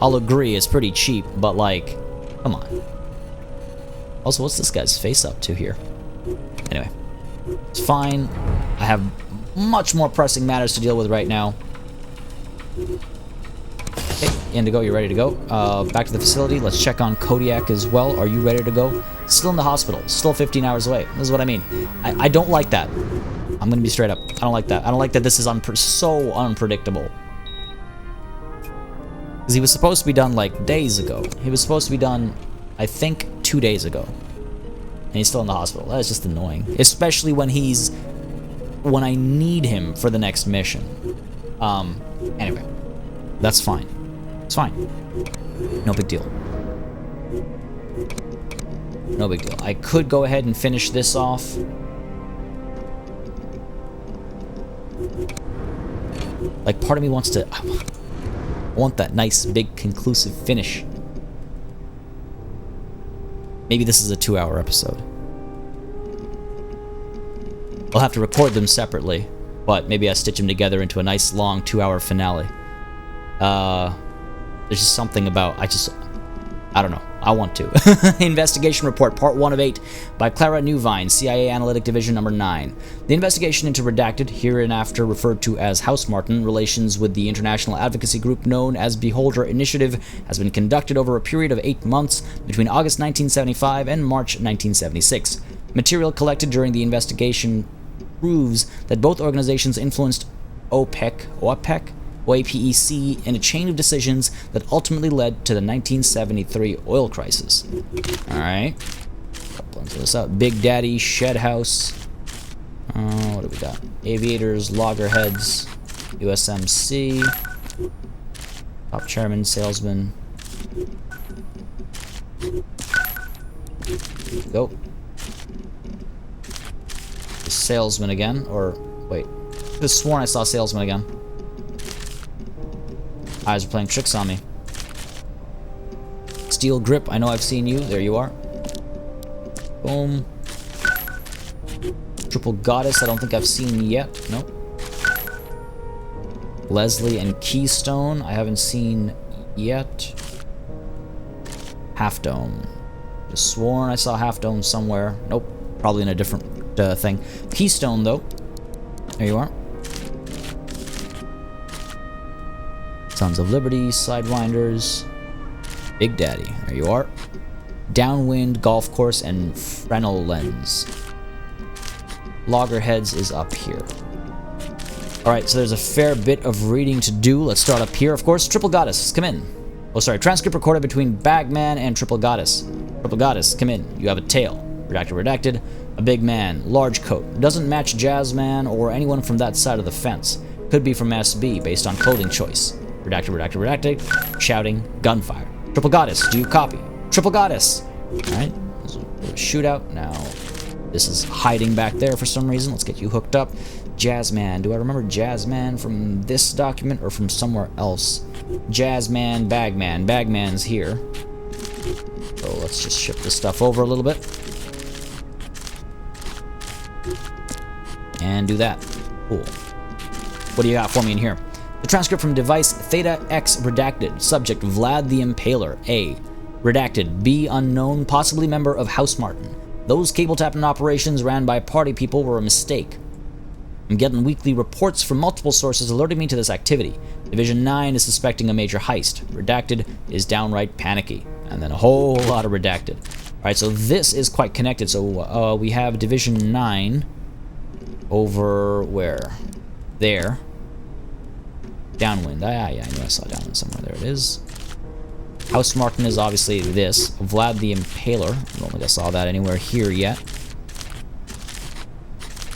I'll agree, it's pretty cheap, but like, come on. Also, what's this guy's face up to here? Anyway. It's fine. I have much more pressing matters to deal with right now. Okay, Indigo, you're ready to go. Back to the facility. Let's check on KODIAK as well. Are you ready to go? Still in the hospital. Still 15 hours away. This is what I mean. I don't like that. I'm gonna be straight up. I don't like that. I don't like that this is so unpredictable. Because he was supposed to be done like days ago. He was supposed to be done, I think, 2 days ago. And he's still in the hospital. That is just annoying. Especially when I need him for the next mission. Anyway. That's fine. It's fine. No big deal. No big deal. I could go ahead and finish this off. Like, part of me wants to... I want that nice, big, conclusive finish. Maybe this is a 2-hour episode. I'll have to record them separately, but maybe I stitch them together into a nice, long 2-hour finale. There's just something about... I don't know. I want to. Investigation Report, Part 1 of 8, by Clara Newvine, CIA Analytic Division Number 9. The investigation into redacted, hereinafter referred to as House Martin, relations with the international advocacy group known as Beholder Initiative, has been conducted over a period of 8 months between August 1975 and March 1976. Material collected during the investigation proves that both organizations influenced OPEC in a chain of decisions that ultimately led to the 1973 oil crisis. Alright. Blend this up. Big Daddy, Shed House. What do we got? Aviators, Loggerheads, USMC. Top Chairman, Salesman. Go. The Salesman again, or wait. I could have sworn I saw Salesman again. Eyes are playing tricks on me. Steel Grip, I know I've seen you. There you are. Boom. Triple Goddess, I don't think I've seen yet. Nope. Leslie and Keystone, I haven't seen yet. Half Dome. Just sworn I saw Half Dome somewhere. Nope. Probably in a different thing. Keystone, though. There you are. Sons of Liberty, Sidewinders, Big Daddy, there you are. Downwind, Golf Course, and Fresnel Lens. Loggerheads is up here. Alright, so there's a fair bit of reading to do. Let's start up here, of course. Triple Goddess, come in. Oh, sorry, transcript recorded between Bagman and Triple Goddess. Triple Goddess, come in. You have a tail. Redacted. A big man, large coat. Doesn't match Jazzman or anyone from that side of the fence. Could be from SB based on clothing choice. Redacted. Shouting, gunfire. Triple Goddess, do you copy? Triple Goddess! Alright, there's a shootout. Now, this is hiding back there for some reason. Let's get you hooked up. Jazzman. Do I remember Jazzman from this document or from somewhere else? Jazzman, Bagman. Bagman's here. So let's just ship this stuff over a little bit. And do that. Cool. What do you got for me in here? The transcript from device Theta X redacted. Subject Vlad the Impaler. A. Redacted. B. Unknown, possibly member of House Martin. Those cable tapping operations ran by party people were a mistake. I'm getting weekly reports from multiple sources alerting me to this activity. Division 9 is suspecting a major heist. Redacted is downright panicky. And then a whole lot of redacted. Alright, so this is quite connected. So we have Division 9 over where? There. Downwind. Yeah, I knew I saw downwind somewhere. There it is. House Martin is obviously this. Vlad the Impaler. I don't think I saw that anywhere here yet.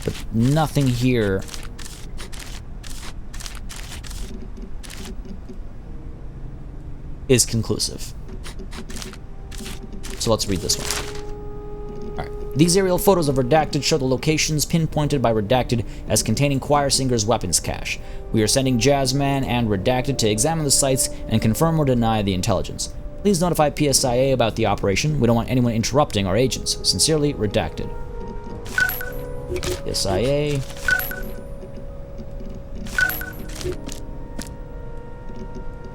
But nothing here is conclusive. So let's read this one. Alright. These aerial photos of Redacted show the locations pinpointed by Redacted as containing Choir Singer's weapons cache. We are sending Jazzman and Redacted to examine the sites and confirm or deny the intelligence. Please notify PSIA about the operation. We don't want anyone interrupting our agents. Sincerely, Redacted. PSIA.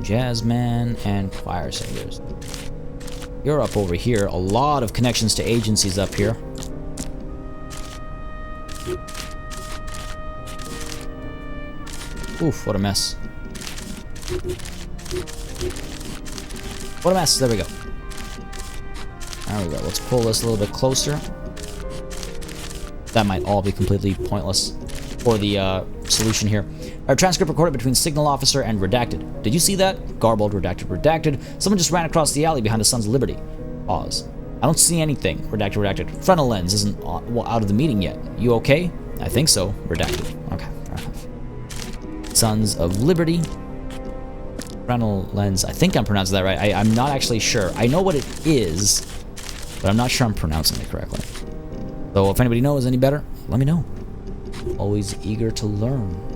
Jazzman and Choir Singers. You're up over here. A lot of connections to agencies up here. Oof, what a mess. What a mess. There we go. There we go. Let's pull this a little bit closer. That might all be completely pointless for the solution here. Our transcript recorded between Signal Officer and Redacted. Did you see that? Garbled, redacted. Someone just ran across the alley behind the Sons of Liberty. Pause. I don't see anything. Redacted. Frontal lens isn't out of the meeting yet. You okay? I think so. Redacted. Okay, fair enough. Sons of Liberty. Frontal lens. I think I'm pronouncing that right. I'm not actually sure. I know what it is, but I'm not sure I'm pronouncing it correctly. So if anybody knows any better, let me know. Always eager to learn.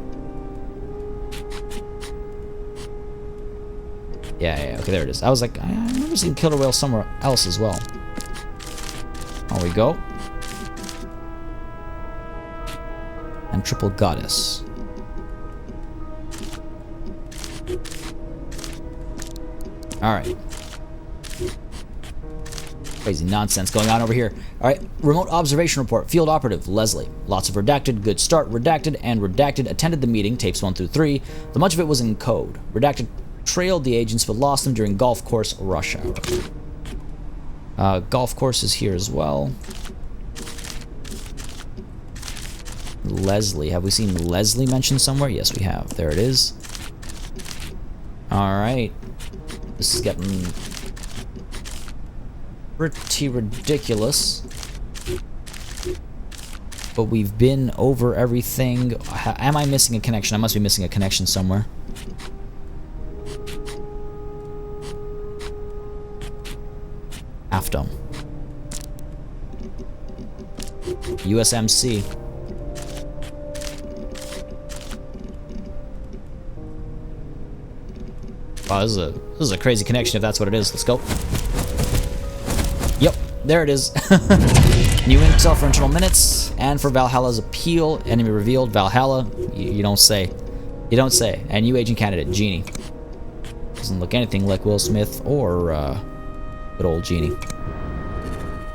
Yeah, okay, there it is. I was like, I remember seeing killer whale somewhere else as well. There we go. And Triple Goddess. Alright. Crazy nonsense going on over here. Alright, remote observation report. Field operative, Leslie. Lots of Redacted, good start. Redacted and Redacted attended the meeting, tapes 1 through 3. Though much of it was in code. Redacted trailed the agents but lost them during golf course rush hour. Golf course is here as well. Leslie. Have we seen Leslie mentioned somewhere? Yes, we have. There it is. Alright. This is getting pretty ridiculous. But we've been over everything. Am I missing a connection? I must be missing a connection somewhere. Half-dome. USMC. Wow, this is a crazy connection if that's what it is. Let's go. Yep, there it is. New intel for internal minutes and for Valhalla's appeal. Enemy revealed. Valhalla. You don't say. You don't say. And new agent candidate, Genie. Doesn't look anything like Will Smith or good old Genie.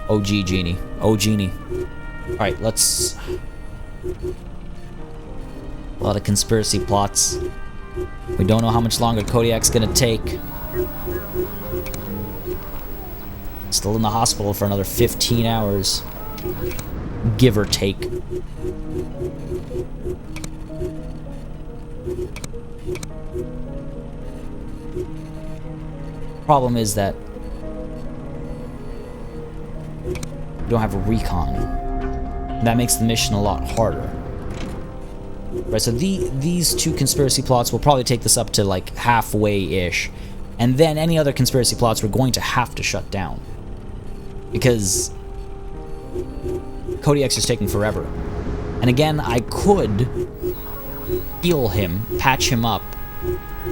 OG Genie. Oh Genie. Alright, let's... A lot of conspiracy plots. We don't know how much longer KODIAK's gonna take. Still in the hospital for another 15 hours. Give or take. Problem is that We don't have a recon. And that makes the mission a lot harder. Right, so these two conspiracy plots will probably take this up to like halfway-ish. And then any other conspiracy plots we're going to have to shut down. Because KODIAK's just taking forever. And again, I could heal him, patch him up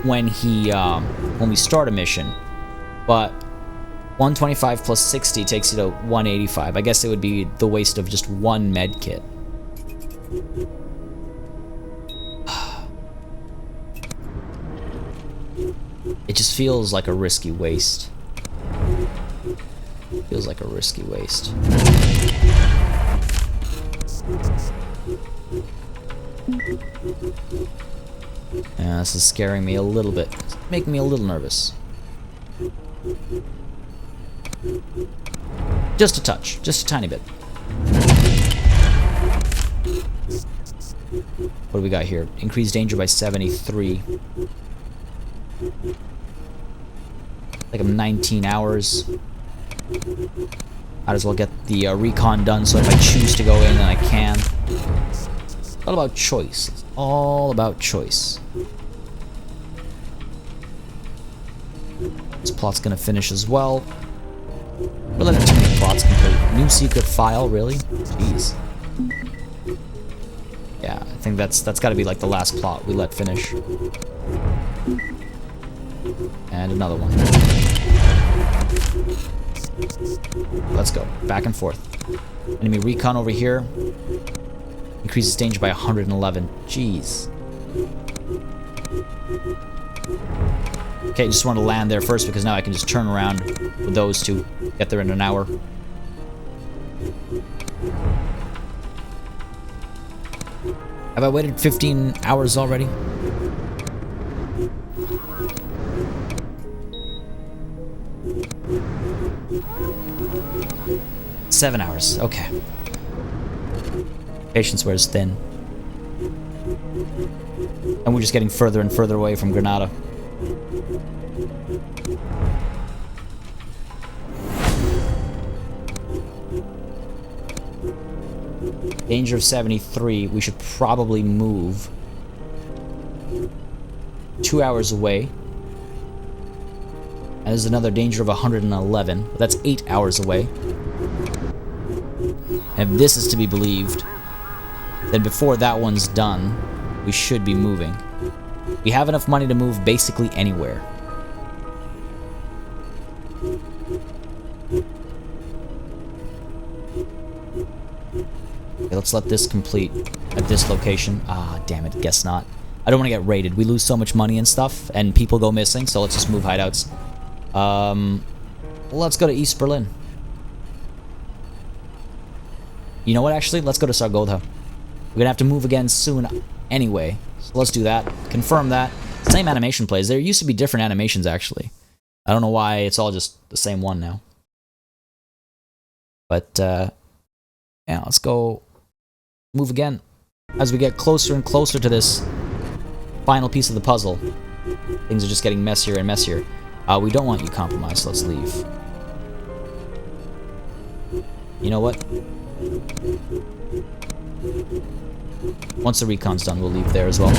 when we start a mission, but 125 plus 60 takes you to 185. I guess it would be the waste of just one med kit. It just feels like a risky waste. Feels like a risky waste. Yeah, this is scaring me a little bit. It's making me a little nervous. Just a touch. Just a tiny bit. What do we got here? Increased danger by 73. Like I'm 19 hours. Might as well get the recon done, so if I choose to go in, then I can. It's all about choice. It's all about choice. This plot's gonna finish as well. We're letting too many plots complete. New secret file, really? Jeez. Yeah, I think that's gotta be like the last plot we let finish. And another one. Let's go. Back and forth. Enemy recon over here. Increases danger by 111. Jeez. Okay, just want to land there first because now I can just turn around with those two. Get there in an hour. Have I waited 15 hours already? Seven hours. Okay. Patience wears thin. And we're just getting further and further away from Granada. Danger of 73. We should probably move 2 hours away. And there's another danger of 111. That's 8 hours away. And if this is to be believed, then before that one's done, we should be moving. We have enough money to move basically anywhere. Okay, let's let this complete at this location. Ah, damn it, guess not. I don't want to get raided. We lose so much money and stuff, and people go missing, so let's just move hideouts. Let's go to East Berlin. You know what, actually? Let's go to Sargodha. We're gonna have to move again soon anyway. So let's do that. Confirm that. Same animation plays. There used to be different animations, actually. I don't know why it's all just the same one now. But, yeah, let's go move again. As we get closer and closer to this final piece of the puzzle, things are just getting messier and messier. We don't want you compromised. Let's leave. You know what? Once the recon's done, we'll leave there as well.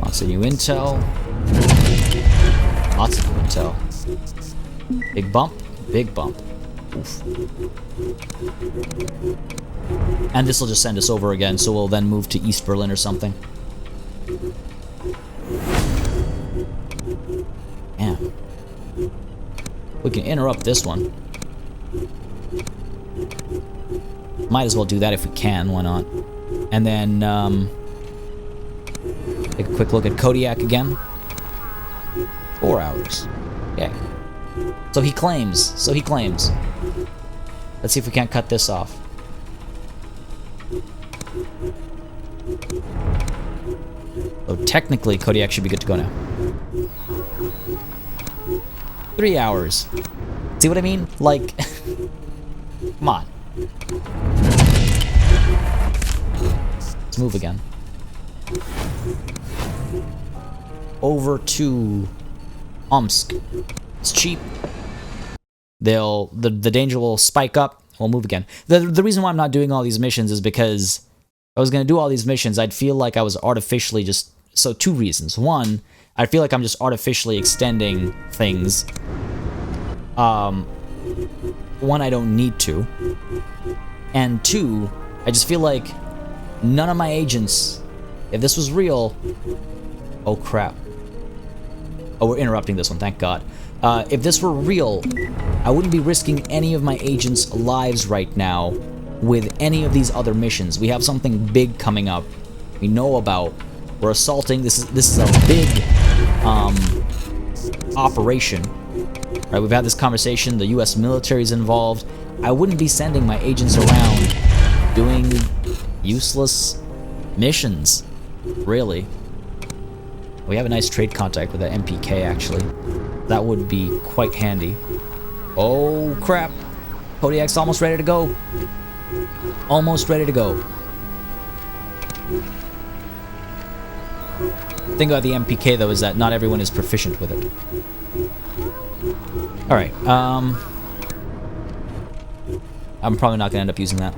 Lots of new intel. Lots of new intel. Big bump. Big bump. Oof. And this will just send us over again, so we'll then move to East Berlin or something. Yeah. We can interrupt this one. Might as well do that if we can, why not? And then, take a quick look at KODIAK again. 4 hours. Okay. So he claims. So he claims. Let's see if we can't cut this off. So technically, KODIAK should be good to go now. 3 hours. See what I mean? Like, come on. Let's move again. Over to Omsk. It's cheap. the danger will spike up. We'll move again. The reason why I'm not doing all these missions is because if I was going to do all these missions, I'd feel like I was artificially just... So, two reasons. One, I feel like I'm just artificially extending things. One, I don't need to. And two, I just feel like none of my agents... If this was real... Oh, crap. Oh, we're interrupting this one, thank God. If this were real, I wouldn't be risking any of my agents' lives right now with any of these other missions. We have something big coming up. We know about. We're assaulting. This is a big operation. Right? We've had this conversation. The U.S. military is involved. I wouldn't be sending my agents around doing useless missions. Really. We have a nice trade contact with that MPK, actually. That would be quite handy. Oh, crap. KODIAK's almost ready to go. Almost ready to go. The thing about the MPK, though, is that not everyone is proficient with it. Alright, I'm probably not going to end up using that.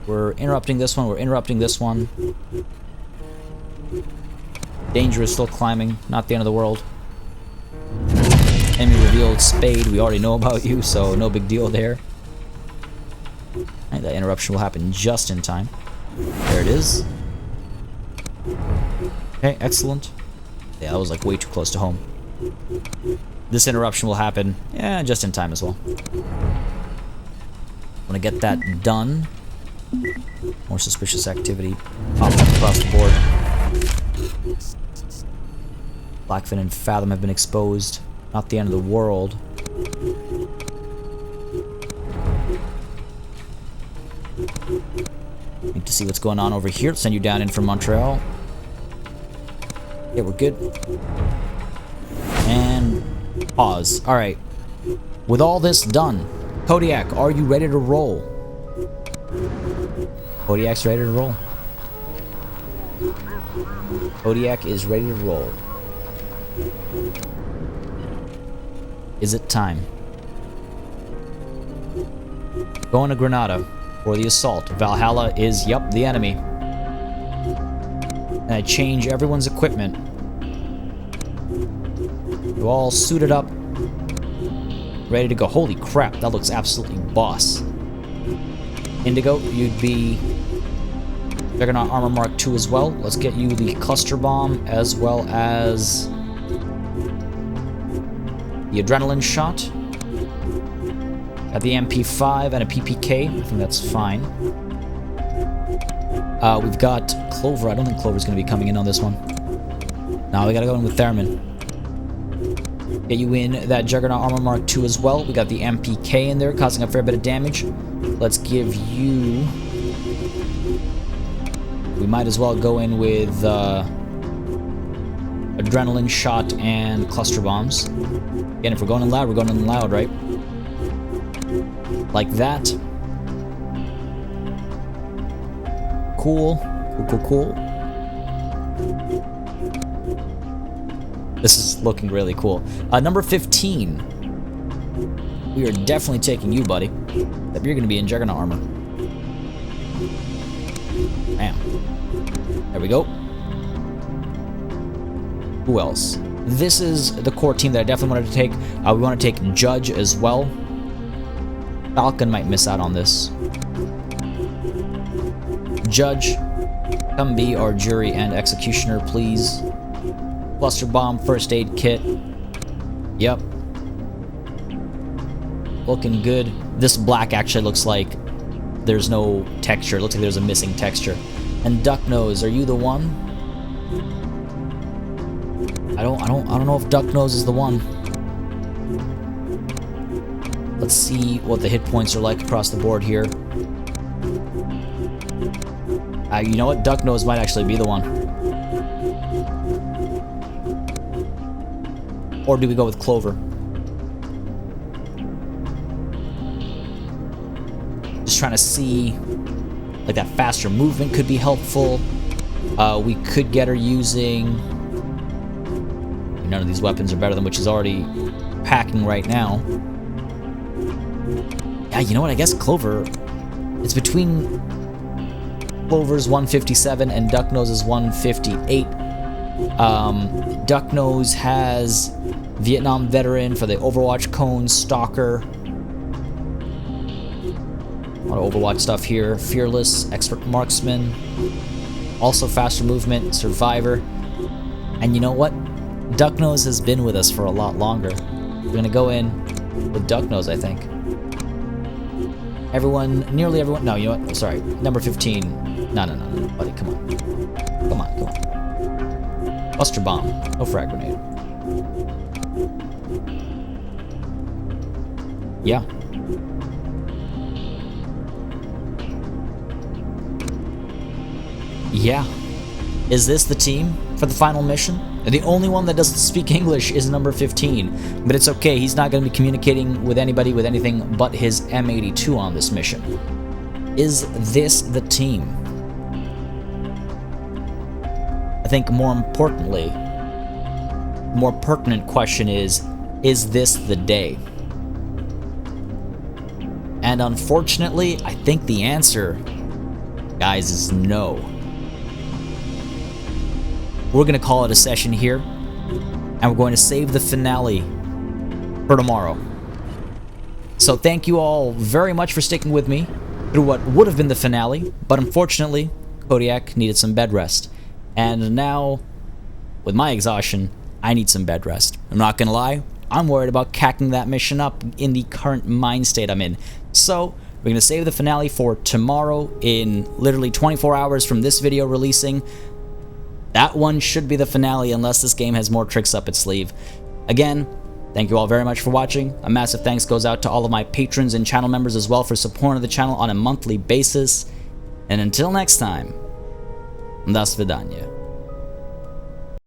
We're interrupting this one, we're interrupting this one. Danger is still climbing, not the end of the world. Enemy revealed Spade, we already know about you, so no big deal there. And that interruption will happen just in time. There it is. Okay, excellent. Yeah, that was like way too close to home. This interruption will happen, yeah, just in time as well. Want to get that done. More suspicious activity popping up across the board. Blackfin and Fathom have been exposed. Not the end of the world. Need to see what's going on over here. Send you down in from Montreal. Yeah, we're good. And pause. Alright. With all this done, KODIAK, are you ready to roll? KODIAK's ready to roll. KODIAK is ready to roll. Is it time? Going to Granada for the assault. Valhalla is, yep, the enemy. And I change everyone's equipment. You all suited up. Ready to go. Holy crap, that looks absolutely boss. Indigo, you'd be Juggernaut Armor Mark II as well. Let's get you the cluster bomb as well as the adrenaline shot. Got the MP5 and a PPK. I think that's fine. We've got Clover. I don't think Clover's going to be coming in on this one. No, we got to go in with Theremin. Get you in that Juggernaut Armor Mark II as well. We got the MPK in there, causing a fair bit of damage. Let's give you... We might as well go in with adrenaline shot and cluster bombs. Again, if we're going in loud, we're going in loud, right? Like that. Cool. Cool, cool, cool. This is looking really cool. Number 15. We are definitely taking you, buddy. Except you're going to be in Juggernaut armor. Bam. There we go. Who else? This is the core team that I definitely wanted to take. We want to take Judge as well. Falcon might miss out on this. Judge, come be our jury and executioner, please. Cluster bomb, first aid kit. Yep. Looking good. This black actually looks like there's no texture. It looks like there's a missing texture. And Duck Nose, are you the one? I don't know if Duck Nose is the one. Let's see what the hit points are like across the board here. You know what? Duck Nose might actually be the one. Or do we go with Clover? Just trying to see, like, that faster movement could be helpful. We could get her using... None of these weapons are better than what she's already packing right now. Yeah, you know what? I guess Clover... It's between Clover's 157 and Ducknose's 158. Ducknose has Vietnam veteran for the Overwatch Cone, Stalker. A lot of Overwatch stuff here. Fearless, Expert Marksman. Also faster movement, Survivor. And you know what? Ducknose has been with us for a lot longer. We're gonna go in with Ducknose, I think. Everyone, nearly everyone. No, you know what? Sorry, number 15. No, buddy, come on. Come on. Buster bomb, no frag grenade. Yeah. Yeah. Is this the team for the final mission? And the only one that doesn't speak English is number 15. But it's okay, he's not going to be communicating with anybody with anything but his M82 on this mission. Is this the team? I think more importantly, the more pertinent question is this the day? And unfortunately, I think the answer, guys, is no. We're going to call it a session here, and we're going to save the finale for tomorrow. So thank you all very much for sticking with me through what would have been the finale, but unfortunately, KODIAK needed some bed rest. And now, with my exhaustion, I need some bed rest. I'm not going to lie, I'm worried about cacking that mission up in the current mind state I'm in. So, we're going to save the finale for tomorrow in literally 24 hours from this video releasing. That one should be the finale unless this game has more tricks up its sleeve. Again, thank you all very much for watching. A massive thanks goes out to all of my patrons and channel members as well for supporting the channel on a monthly basis. And until next time, до свидания.